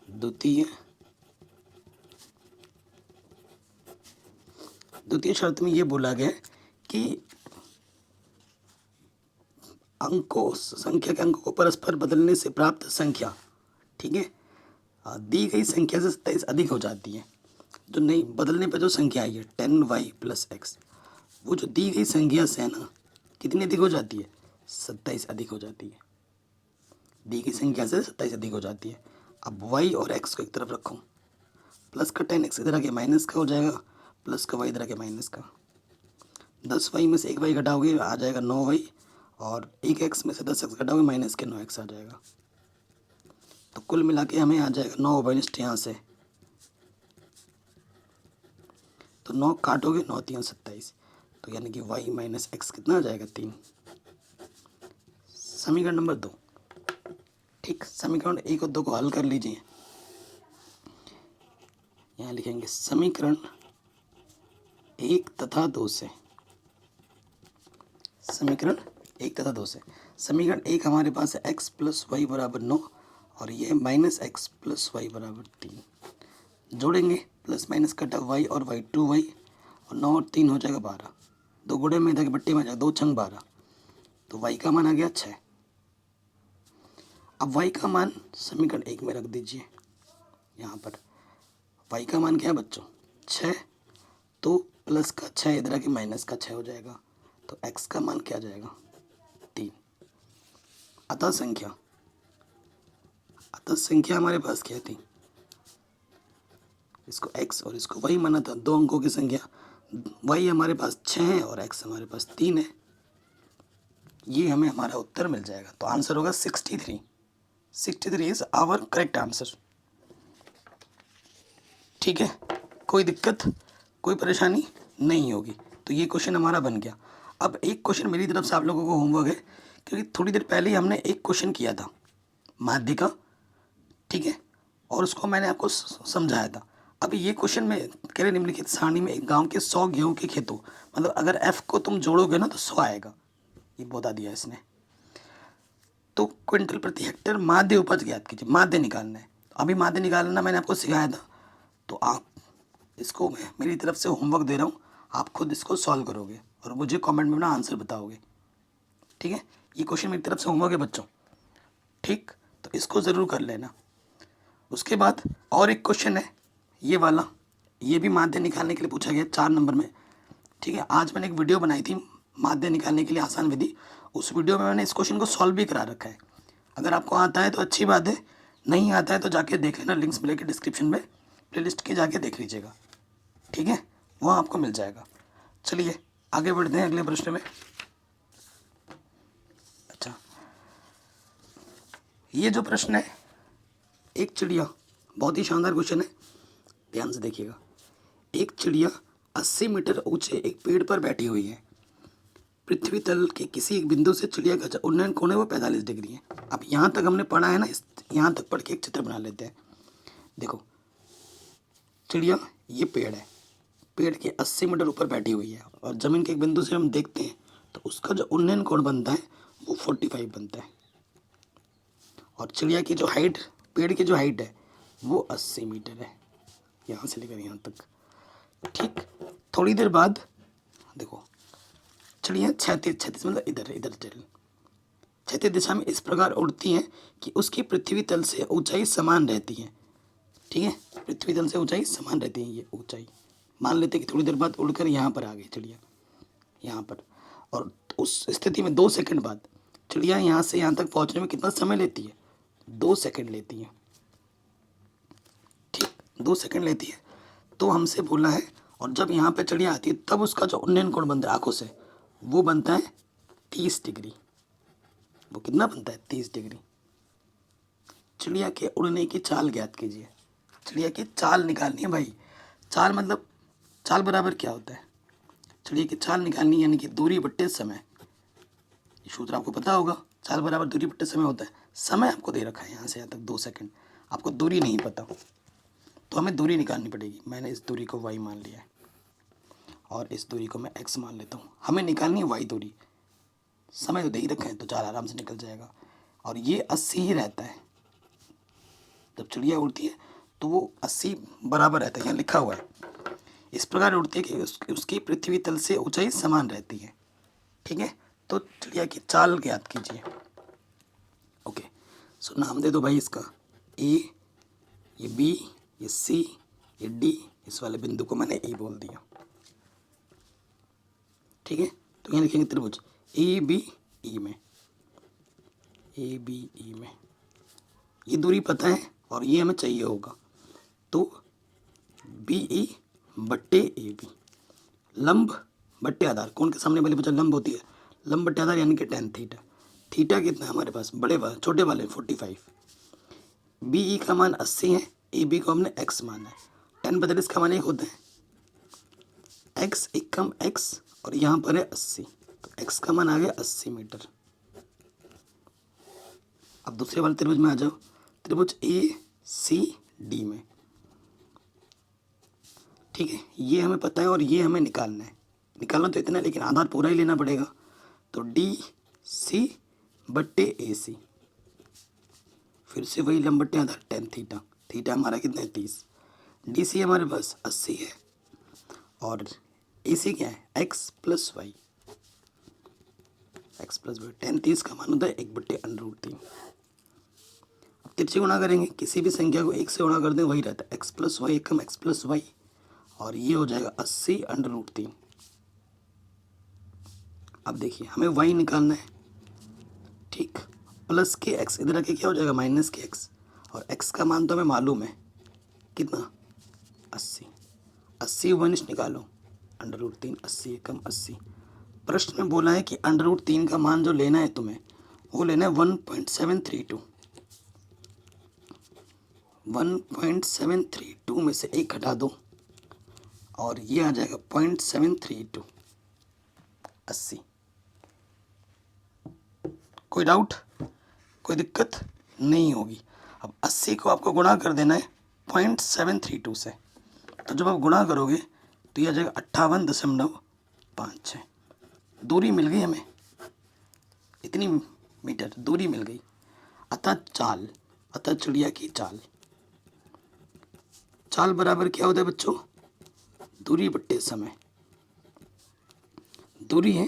[SPEAKER 1] द्वितीय शर्त में ये बोला गया कि अंकों, संख्या के अंकों को परस्पर बदलने से प्राप्त संख्या, ठीक है, दी गई संख्या से 27 अधिक हो जाती है। जो नहीं बदलने पर जो संख्या आई है 10y + x, वो जो दी गई संख्या से है ना, कितनी अधिक हो जाती है, 27 अधिक हो जाती है। दी गई संख्या से 27 अधिक हो जाती है। अब y और x को एक तरफ रखो, प्लस का 10x इधर आके माइनस का हो जाएगा, प्लस का y इधर आके माइनस का। 10y में से 1y घटाओगे आ जाएगा 9y, और 1x में से 10x घटाओगे माइनस के 9x आ जाएगा। तो कुल मिला के हमें आ जाएगा 9 बनिष्ठ यहाँ से, तो 9 काटोगे 9 3 27, तो यानी कि y - x कितना आ जाएगा, 3। समीकरण नंबर 2, ठीक। समीकरण 1 और 2 को हल कर लीजिए। यहाँ लिखेंगे समीकरण 1 तथा 2 से, समीकरण 1 तथा 2 से। समीकरण 1 हमारे पास है x + y = 9 और ये -x + y = 3। जोड़ेंगे, प्लस माइनस कटा y और y 2y, और 9 और 3 हो जाएगा 12। 2 गुणे में इधर के बट्टे में आ जाएगा 2 छंग 12, तो y का मान आ गया 6। अब y का मान समीकरण 1 में रख दीजिए। यहाँ पर y का मान क्या है बच्चों 6, तो प्लस का 6 इधर आके माइनस का 6 हो जाएगा, तो x का मान क्या आ जाएगा 3। अतः संख्या हमारे पास क्या थी, इसको x और इसको y माना था, दो अंकों की संख्या। y हमारे पास 6 है और x हमारे पास 3 है। ये हमें हमारा उत्तर मिल जाएगा। तो आंसर होगा 63। 63 इज आवर करेक्ट आंसर। ठीक है, कोई दिक्कत कोई परेशानी नहीं होगी। तो ये क्वेश्चन हमारा बन गया। अब एक क्वेश्चन मेरी तरफ से आप लोगों को होमवर्क है, क्योंकि थोड़ी देर पहले ही हमने एक क्वेश्चन किया था माध्य का, ठीक है, और उसको मैंने आपको समझाया था। अब ये क्वेश्चन में कह रहे निम्नलिखित सारणी में एक गांव के 100 गेहूं के खेतों, मतलब अगर f को तुम जोड़ोगे ना तो 100 आएगा, ये बता दिया इसने। तो क्विंटल प्रति हेक्टेयर माध्य उपज ज्ञात कीजिए, माध्य निकालना है। अभी माध्य निकालना मैंने आपको सिखाया था, तो आप इसको मैं मेरी तरफ से होमवर्क दे रहा हूँ, आप खुद इसको सॉल्व करोगे और मुझे कमेंट में अपना आंसर बताओगे। ठीक है, ये क्वेश्चन मेरी तरफ से होमवर्क है बच्चों। ठीक, तो इसको ज़रूर कर लेना। उसके बाद और एक क्वेश्चन है ये वाला, ये भी माध्य निकालने के लिए पूछा गया 4 नंबर में। ठीक है, आज मैंने एक वीडियो बनाई थी माध्य निकालने के लिए आसान विधि, उस वीडियो में मैंने इस क्वेश्चन को सॉल्व भी करा रखा है। अगर आपको आता है तो अच्छी बात है, नहीं आता है तो जाके देख लेना, लिंक्स मिलेगी डिस्क्रिप्शन में, प्लेलिस्ट के जाके देख लीजिएगा। ठीक है, वहाँ आपको मिल जाएगा। चलिए आगे बढ़ते हैं अगले प्रश्न में। अच्छा, ये जो प्रश्न है, एक चिड़िया, बहुत ही शानदार क्वेश्चन है, ध्यान से देखिएगा। एक चिड़िया 80 मीटर ऊंचे एक पेड़ पर बैठी हुई है। पृथ्वी तल के किसी एक बिंदु से चिड़िया का जो उन्नयन कोण है वो 45 डिग्री है। अब यहाँ तक हमने पढ़ा है ना, इस यहाँ तक पढ़ के एक चित्र बना लेते हैं। देखो चिड़िया, ये पेड़ है, पेड़ के 80 मीटर ऊपर बैठी हुई है और ज़मीन के एक बिंदु से हम देखते हैं तो उसका जो उन्नयन कोण बनता है वो 45 बनता है। और चिड़िया की जो हाइट, पेड़ की जो हाइट है वो 80 मीटर है, यहाँ से लेकर यहाँ तक। ठीक, थोड़ी देर बाद देखो चिड़िया क्षैतिज मतलब इधर इधर चल क्षैतिज दिशा में इस प्रकार उड़ती हैं कि उसकी पृथ्वी तल से ऊंचाई समान रहती है। ठीक है, पृथ्वी तल से ऊंचाई समान रहती है, ये ऊंचाई मान लेते हैं कि थोड़ी देर बाद उड़कर यहाँ पर आ गई चिड़िया, यहाँ पर, और उस स्थिति में 2 सेकंड बाद चिड़िया यहाँ से यहाँ तक पहुँचने में कितना समय लेती है, 2 सेकंड लेती है। ठीक, 2 सेकंड लेती है। तो हमसे बोला है, और जब यहाँ पे चिड़िया आती है तब उसका जो उन्नयन कोण बनता है आंखों से वो बनता है 30 डिग्री। वो कितना बनता है 30 डिग्री। चिड़िया के उड़ने की चाल ज्ञात कीजिए। चिड़िया की चाल निकालनी है भाई। चाल मतलब चाल बराबर क्या होता है, चिड़िया की चाल निकालनी यानी कि दूरी बट्टे समय। ये सूत्र आपको पता होगा, चाल बराबर दूरी बट्टे समय होता है। समय आपको दे रखा है यहाँ से यहाँ तक 2 सेकंड, आपको दूरी नहीं पता तो हमें दूरी निकालनी पड़ेगी। मैंने इस दूरी को y मान लिया है और इस दूरी को मैं x मान लेता हूँ। हमें निकालनी है y दूरी, समय तो दे ही रखा है तो चाल आराम से निकल जाएगा। और ये 80 ही रहता है, जब चिड़िया उड़ती है तो वो 80 बराबर रहता है, यहाँ लिखा हुआ है। इस प्रकार उड़ती है कि उसकी पृथ्वी तल से ऊंचाई समान रहती है। ठीक है, तो चिड़िया की चाल ज्ञात कीजिए। ओके, सो नाम दे दो भाई इसका, ए, ये बी, ये सी, ये डी, इस वाले बिंदु को मैंने ए बोल दिया। ठीक है, तो यहाँ लिखेंगे त्रिभुज ए बी ई में, ए बी ई में। ये दूरी पता है और ये हमें चाहिए होगा, तो बी ई बट्टे ए बी, लंब बट्टे आधार, कौन के सामने वाली बचा लंब होती है, लंब बट्टे आधार यानी कि tan थीटा। थीटा कितना है हमारे पास, बड़े वाले छोटे वाले 45। बी ई का मान 80 है, ए बी को हमने x माना है। tan बदल इसका मान 1 होता है, x एक कम x और यहाँ पर है 80, तो x का मान आ गया 80 मीटर। अब दूसरे वाले त्रिभुज में आ जाओ, त्रिभुज ए सी डी में। ठीक है, ये हमें पता है और ये हमें निकालना है। निकालना तो इतना है लेकिन आधार पूरा ही लेना पड़ेगा, तो डी सी बट्टे ए सी, फिर से वही लंब बट्टे आधार tan थीटा। थीटा हमारा कितना है 30, डी सी हमारे पास 80 है और ए सी क्या है x plus y. X plus y. 33 का मान होता है 1/√3। अब तिरछे गुणा करेंगे, किसी भी संख्या को 1 से गुणा कर दें वही रहता है, एक्स प्लस वाई एकम एक्स प्लस वाई, और ये हो जाएगा 80/√3। अब देखिए हमें वाई निकालना है, ठीक, प्लस के एक्स इधर आके क्या हो जाएगा माइनस के एक्स, और एक्स का मान तो हमें मालूम है कितना 80। 80 वनिश निकालो, √3 80 एकम 80। प्रश्न में बोला है कि √3 का मान जो लेना है तुम्हें वो लेना है 1.732। 1.732 में से 1 घटा दो और ये आ जाएगा 0.732 80। कोई डाउट, कोई दिक्कत नहीं होगी। अब 80 को आपको गुणा कर देना है 0.732 से, तो जब आप गुणा करोगे तो ये आ जाएगा 58.56। दूरी मिल गई हमें, इतनी मीटर दूरी मिल गई। अतः चाल, अतः चिड़िया की चाल, चाल बराबर क्या होता है बच्चों, दूरी बट्टे समय। दूरी है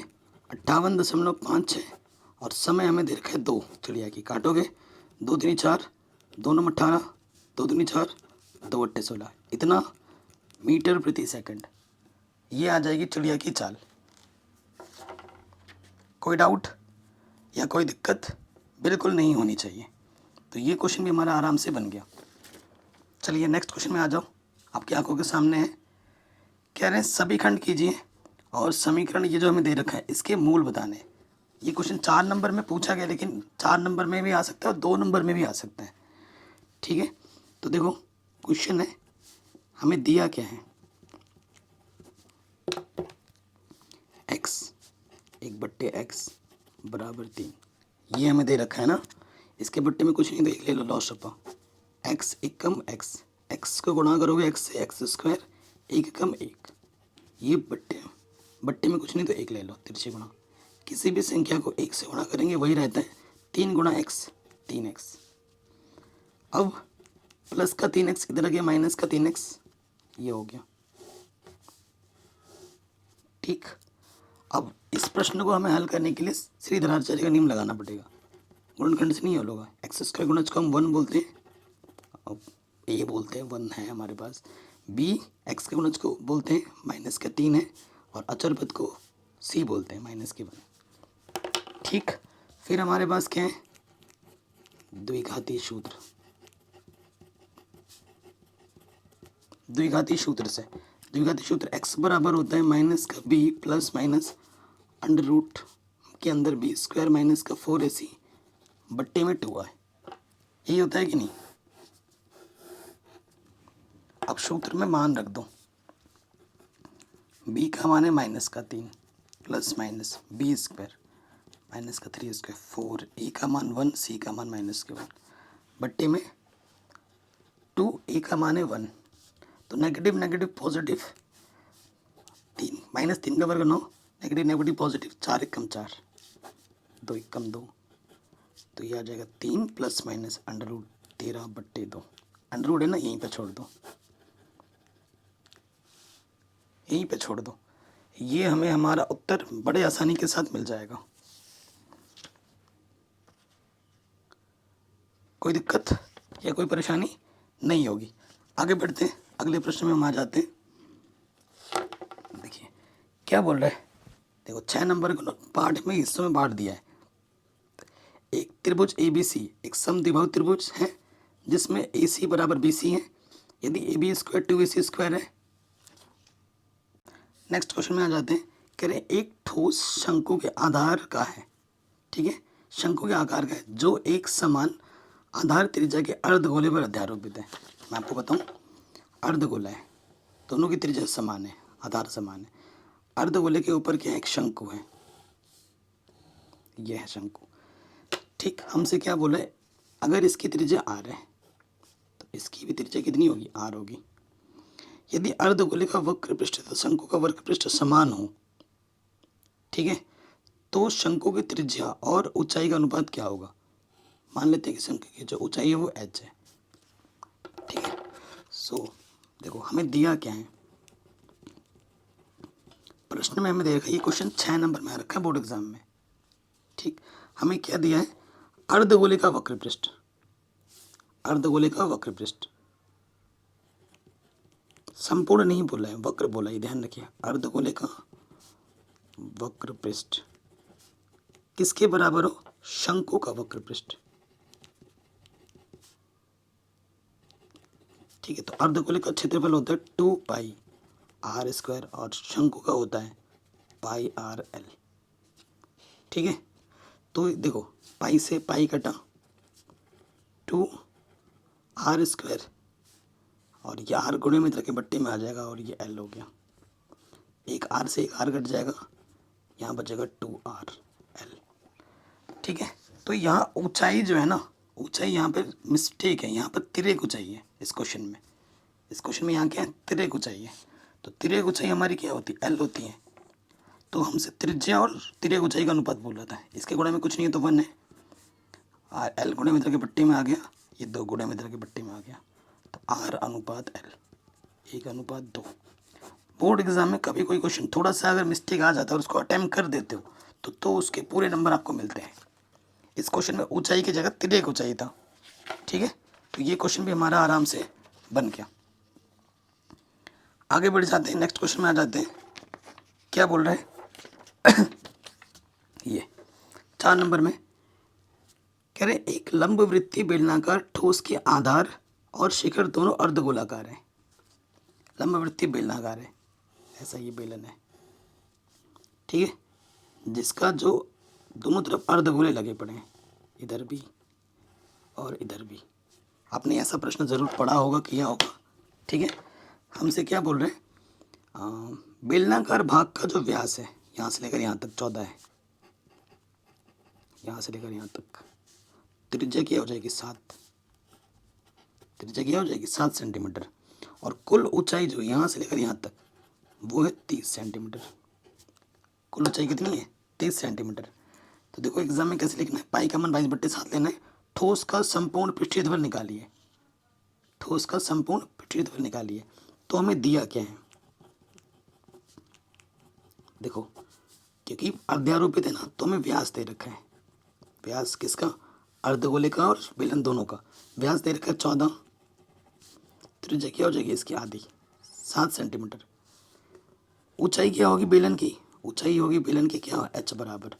[SPEAKER 1] 58.56 और समय हमें दे रखा है 2। चिड़िया की काटोगे 2 दूनी 4, 2 9 18, 2 दूनी 4, 2 8 16, इतना मीटर प्रति सेकंड। ये आ जाएगी चिड़िया की चाल। कोई डाउट या कोई दिक्कत बिल्कुल नहीं होनी चाहिए। तो ये क्वेश्चन भी हमारा आराम से बन गया। चलिए नेक्स्ट क्वेश्चन में आ जाओ, आपकी आंखों के सामने है। कह रहे हैं सभी खंड कीजिए और समीकरण ये जो हमें दे रखा है इसके मूल बताने। ये क्वेश्चन 4 नंबर में पूछा गया, लेकिन 4 नंबर में भी आ सकता है और 2 नंबर में भी आ सकता है, ठीक है। तो देखो क्वेश्चन है, हमें दिया क्या है, x 1/x बराबर 3, ये हमें दे रखा है ना। इसके बट्टे में कुछ नहीं, देख ले लो लॉस छपा, x एकम x, x को गुणा करोगे x से x², 1 एकम 1, ये बट्टे में कुछ नहीं तो 1 ले लो, तिरछे गुणा। किसी भी संख्या को 1 से गुणा करेंगे वही रहता है, 3 गुणा x 3x। अब प्लस का 3x इधर आ गया, माइनस का 3x, ये हो गया, ठीक। अब इस प्रश्न को हमें हल करने के लिए श्रीधराचार्य का नियम लगाना पड़ेगा। गुणनखंड से नहीं हल होगा। x² गुणज को हम 1 बोलते हैं, अब a बोलते हैं, 1 है हमारे पास। b x के गुणज को बोलते हैं, माइनस का 3 है, और अचर पद को c बोलते हैं, माइनस के 1, ठीक। फिर हमारे पास क्या है, द्विघाती सूत्र। द्विघाती सूत्र से, द्विघाती सूत्र x बराबर होता है माइनस का b plus minus under root के अंदर b² माइनस का 4ac बट्टे में 2i, यही होता है कि नहीं। अब सूत्र में मान रख दो, b का मान है माइनस का 3 प्लस माइनस b² माइनस का 3² 4, a का मान 1, c का मान माइनस के 1 बट्टे में 2, a का मान है 1, तो नेगेटिव नेगेटिव पॉजिटिव 3, माइनस 3 का वर्ग 9, नेगेटिव नेगेटिव पॉजिटिव 4 एकम 4, 2 एकम 2, तो ये आ जाएगा 3 plus minus under root 13/2। Under root है ना, यहीं पे छोड़ दो, यहीं पे छोड़ दो, ये हमें हमारा उत्तर बड़े आसानी के साथ मिल जाएगा। कोई दिक्कत या कोई परेशानी नहीं होगी। आगे बढ़ते हैं, अगले प्रश्न में हम आ जाते हैं। देखिए क्या बोल रहा है, देखो 6 नंबर को पार्ट में हिस्सों में बांट दिया है। एक त्रिभुज ABC एक समद्विबाहु त्रिभुज है जिसमें AC बराबर BC है, यदि AB² 2AC² है। नेक्स्ट क्वेश्चन में आ जाते हैं। कह रहे हैं एक ठोस शंकु के आधार का है, ठीक है, शंकु के आकार का है जो एक समान आधार त्रिज्या के अर्धगोले पर अध्यारोपित है। मैं आपको बताऊं, अर्धगोला है, दोनों की त्रिज्या समान है, आधार समान है। अर्धगोले के ऊपर क्या है, एक शंकु है, यह है शंकु, ठीक। हमसे क्या बोला है, अगर इसकी त्रिज्या r है तो इसकी भी त्रिज्या कितनी होगी, r होगी। यदि अर्धगोले का वक्र पृष्ठ तथा शंकु का वक्र पृष्ठ समान हो, ठीक है, तो शंकु की त्रिज्या और ऊंचाई का अनुपात क्या होगा। मान लेते हैं कि शंकु की जो ऊंचाई है वो h है, ठीक है। सो देखो हमें दिया क्या है, प्रश्न में हमें दे रखा है, ये क्वेश्चन 6 नंबर में आ रखा है बोर्ड एग्जाम में। ठीक, हमें क्या दिया है, अर्धगोले का वक्र पृष्ठ, अर्धगोले का वक्र पृष्ठ, संपूर्ण नहीं बोला है, वक्र बोला है, ध्यान रखिए, अर्धगोले का वक्र पृष्ठ किसके बराबर हो, शंकु का वक्र पृष्ठ। ठीक है, तो अर्धगोले का क्षेत्रफल होता है 2 पाई आर स्क्वायर और शंकु का होता है पाई आर एल। ठीक है, तो देखो पाई से पाई कटा, 2 आर स्क्वायर और ये आर गुणे में के बट्टे में आ जाएगा और ये एल हो गया, एक आर से एक आर कट जाएगा, यहाँ बचेगा 2 आर एल। ठीक है, तो यहाँ ऊंचाई जो है ना, ऊंचाई यहाँ पर मिस्टेक है, यहाँ पर तिर्यक ऊंचाई है इस क्वेश्चन में, इस क्वेश्चन में यहाँ क्या है, तिर्यक ऊंचाई है। तो तिर्यक ऊंचाई हमारी क्या होती है, एल होती है। तो हमसे त्रिज्या और तिर्यक ऊंचाई का अनुपात बोल रहा था, इसके गुणे में कुछ नहीं है तो 1 है, एल गुणे मीटर के पट्टी में आ गया, ये 2 गुणे मीटर के पट्टी में आ गया, तो आर अनुपात एल 1:2। बोर्ड एग्जाम में कभी कोई क्वेश्चन थोड़ा सा अगर मिस्टेक आ जाता है और उसको अटेम्प्ट कर देते हो तो उसके पूरे नंबर आपको मिलते हैं। इस क्वेश्चन में ऊंचाई की जगह तिर्यक ऊंचाई था। ठीक है, तो ये क्वेश्चन भी हमारा आराम से बन गया। आगे बढ़ जाते हैं, नेक्स्ट क्वेश्चन में आ जाते हैं। क्या बोल रहे हैं ये 4 नंबर में कह रहे एक लंबवृत्तीय बेलनाकार ठोस के आधार और शिखर दोनों अर्धगोलाकार हैं। लंबवृत्तीय बेलनाकार है, ऐसा ये बेलन है। ठीक है, जिसका जो दोनों तरफ अर्धगोले लगे पड़े हैं, इधर भी और इधर भी। आपने ऐसा प्रश्न ज़रूर पढ़ा होगा, किया होगा। ठीक है, हमसे क्या बोल रहे हैं, बेलनाकार भाग का जो व्यास है यहाँ से लेकर यहाँ तक 14 है, यहाँ से लेकर यहाँ तक, त्रिज्या क्या हो जाएगी 7, त्रिज्या क्या हो जाएगी 7 सेंटीमीटर, और कुल ऊंचाई जो यहाँ से लेकर यहाँ तक वो है 30 सेंटीमीटर। कुल ऊंचाई कितनी है, 30 सेंटीमीटर। तो देखो एग्जाम में कैसे लिखना है, पाई का मान 22/7 लेना है, ठोस का संपूर्ण पृष्ठीय निकालिए, ठोस का संपूर्ण पृष्ठीय निकालिए। तो हमें दिया क्या है, देखो क्योंकि अर्ध्यारोपित है ना, तो हमें व्यास दे रखा है, व्यास किसका, अर्धगोले का और बेलन दोनों का व्यास दे रखा है 14, त्रिज्या क्या हो जाएगी इसकी आधी 7 सेंटीमीटर। ऊंचाई क्या होगी बेलन की, ऊंचाई होगी बेलन की क्या, h बराबर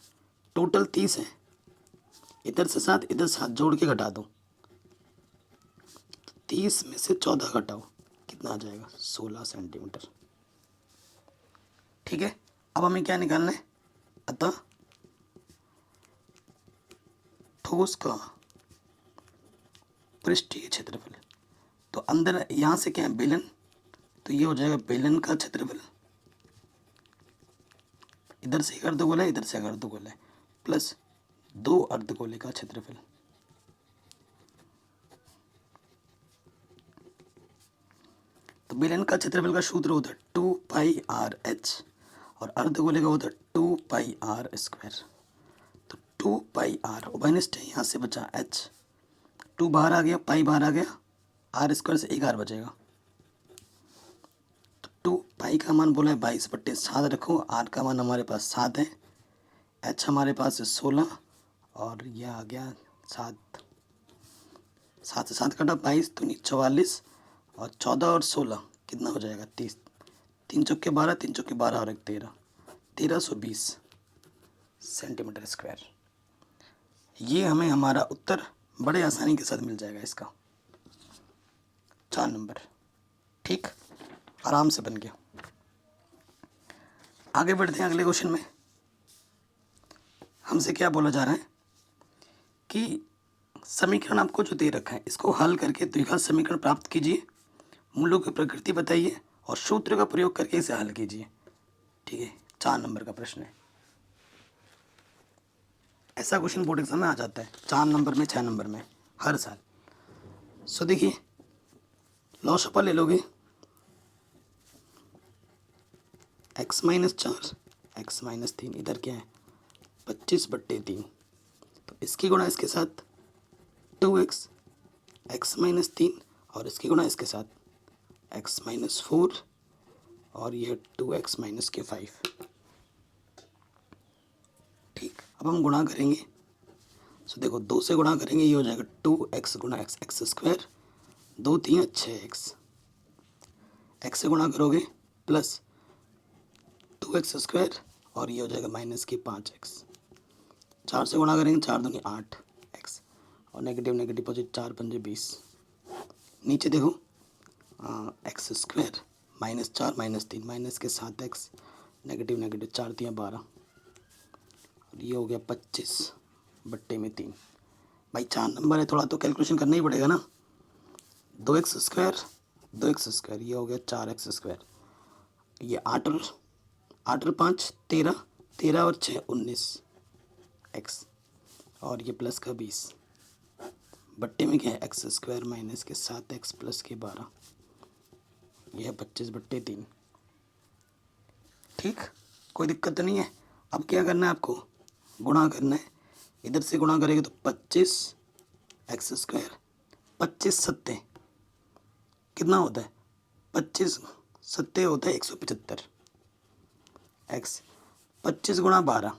[SPEAKER 1] टोटल 30 है, इधर से 7 इधर 7 जोड़ के घटा दो, 30 में से 14 घटाओ, कितना आ जाएगा 16 सेंटीमीटर। ठीक है, अब हमें क्या निकालना है, अतः ठोस का पृष्ठीय क्षेत्रफल, तो अंदर यहाँ से क्या है बेलन, तो ये हो जाएगा बेलन का क्षेत्रफल, इधर से एक अर्धगोला है, इधर से एक अर्धगोला है, प्लस 2 अर्धगोले का क्षेत्रफल। तो बेलन का क्षेत्रफल का सूत्र होता है 2 पाई आर एच और अर्धगोले का होता है 2 पाई आर स्क्वायर। तो 2 पाई आर ओबेनिस्ट है, यहाँ से बचा एच, 2 बाहर आ गया, पाई बाहर आ गया, आर स्क्वायर से एक आर बचेगा। तो 2 पाई का मान बोला है 22/7 रखो, आर का मान हमारे पास 7 है, एच हमारे पास है 16 और यह आ गया 7, 7 से 7 कटा 22 तो 44 और 14 और 16 कितना हो जाएगा 30, 3 चौके 12, 3 चौके 12 और 1 13, 1320 सेंटीमीटर स्क्वायर। ये हमें हमारा उत्तर बड़े आसानी के साथ मिल जाएगा इसका, 4 नंबर। ठीक, आराम से बन गया। आगे बढ़ते हैं अगले क्वेश्चन में। हमसे क्या बोला जा रहा है कि समीकरण आपको जो दे रखा है इसको हल करके द्विघात समीकरण प्राप्त कीजिए, मूलों की प्रकृति बताइए और सूत्र का प्रयोग करके इसे हल कीजिए। ठीक है, 4 नंबर का प्रश्न है। ऐसा क्वेश्चन बोर्ड एग्जाम में आ जाता है 4 नंबर में, 6 नंबर में हर साल। सो देखिए लॉसपा ले लोगे, x-4 x-3, इधर क्या है 25/3, तो इसकी गुणा इसके साथ 2x x-3 और इसकी गुणा इसके साथ x-4 और यह 2x - 5। ठीक, अब हम गुणा करेंगे। सो देखो 2 से गुणा करेंगे, ये हो जाएगा 2x गुणा x, x square, 2 3 6x, x से गुणा करोगे प्लस 2x स्क्वायर और ये हो जाएगा माइनस के 5x, 4 से गुणा करेंगे 4 दूनी 8x और नेगेटिव नेगेटिव पॉजिटिव 4 पंजे 20। नीचे देखो x square minus 4 minus 3 minus के 7x, नेगेटिव नेगेटिव 4 3 12 और ये हो गया 25 बट्टे में 3। भाई 4 नंबर है, थोड़ा तो कैलकुलेशन करना ही पड़ेगा ना। 2x स्क्वायर ये हो गया 4x स्क्वायर, ये 8 और 5 13, 13 और 6 19x और ये प्लस का 20 बट्टे में क्या है एक्स स्क्वायर माइनस के 7x प्लस के 12, यह है 25 बट्टे 3। ठीक, कोई दिक्कत तो नहीं है। अब क्या करना है आपको, गुणा करना है। इधर से गुणा करेंगे तो 25 एक्स स्क्वायर, 25 सत्ते कितना होता है, 25 सत्ते होता है 175 एक्स, 25 गुणा 12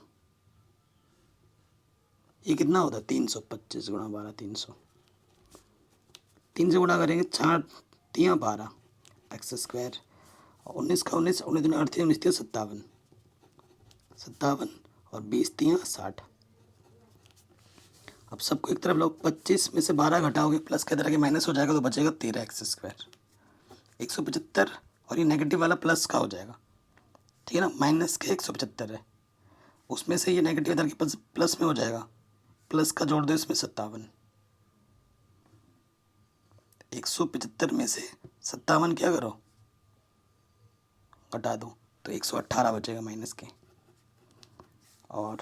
[SPEAKER 1] ये कितना होता है 300, 25 गुणा 12 300, 3 से गुणा करेंगे 4 3 12 एक्स स्क्वायर, 19 का 19 19 दूनी 38 19 57 57 और 20 3 60। अब सबको एक तरफ लो, 25 में से 12 घटाओगे प्लस के तरह के माइनस हो जाएगा तो बचेगा 13 एक्स स्क्वायर, 175 और ये नेगेटिव वाला प्लस का हो जाएगा। ठीक है ना, माइनस के 175 है, उसमें से ये नेगेटिव इधर के प्लस में हो जाएगा, प्लस का जोड़ दो इसमें 57, 175 में से 57 क्या करो घटा दो तो 118 बचेगा माइनस के, और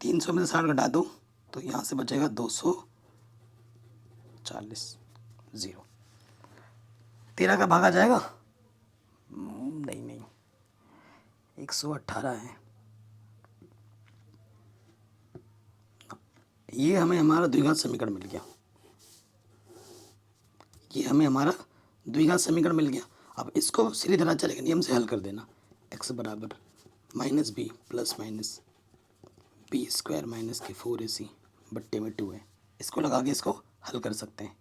[SPEAKER 1] 300 में से 60 घटा दो तो यहाँ से बचेगा 240 0। 13 का भागा जाएगा, नहीं 118 है। ये हमें हमारा द्विघात समीकरण मिल गया, ये हमें हमारा द्विघात समीकरण मिल गया। अब इसको सीधी तरह चलेगा, नियम से हल कर देना। x बराबर minus b plus minus b square minus के 4ac बट्टे में 2 है, इसको लगा के इसको हल कर सकते हैं।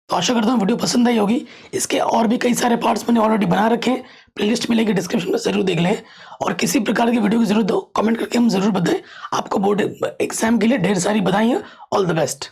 [SPEAKER 1] तो आशा करता हूँ वीडियो पसंद आई होगी। इसके और भी कई सारे पार्ट्स मैंने ऑलरेडी बना रखे हैं, प्लेलिस्ट मिलेगी डिस्क्रिप्शन में, जरूर देख लें। और किसी प्रकार की वीडियो की जरूरत हो कमेंट करके हम जरूर बताएं। आपको बोर्ड एग्जाम के लिए ढेर सारी बधाई। All the best.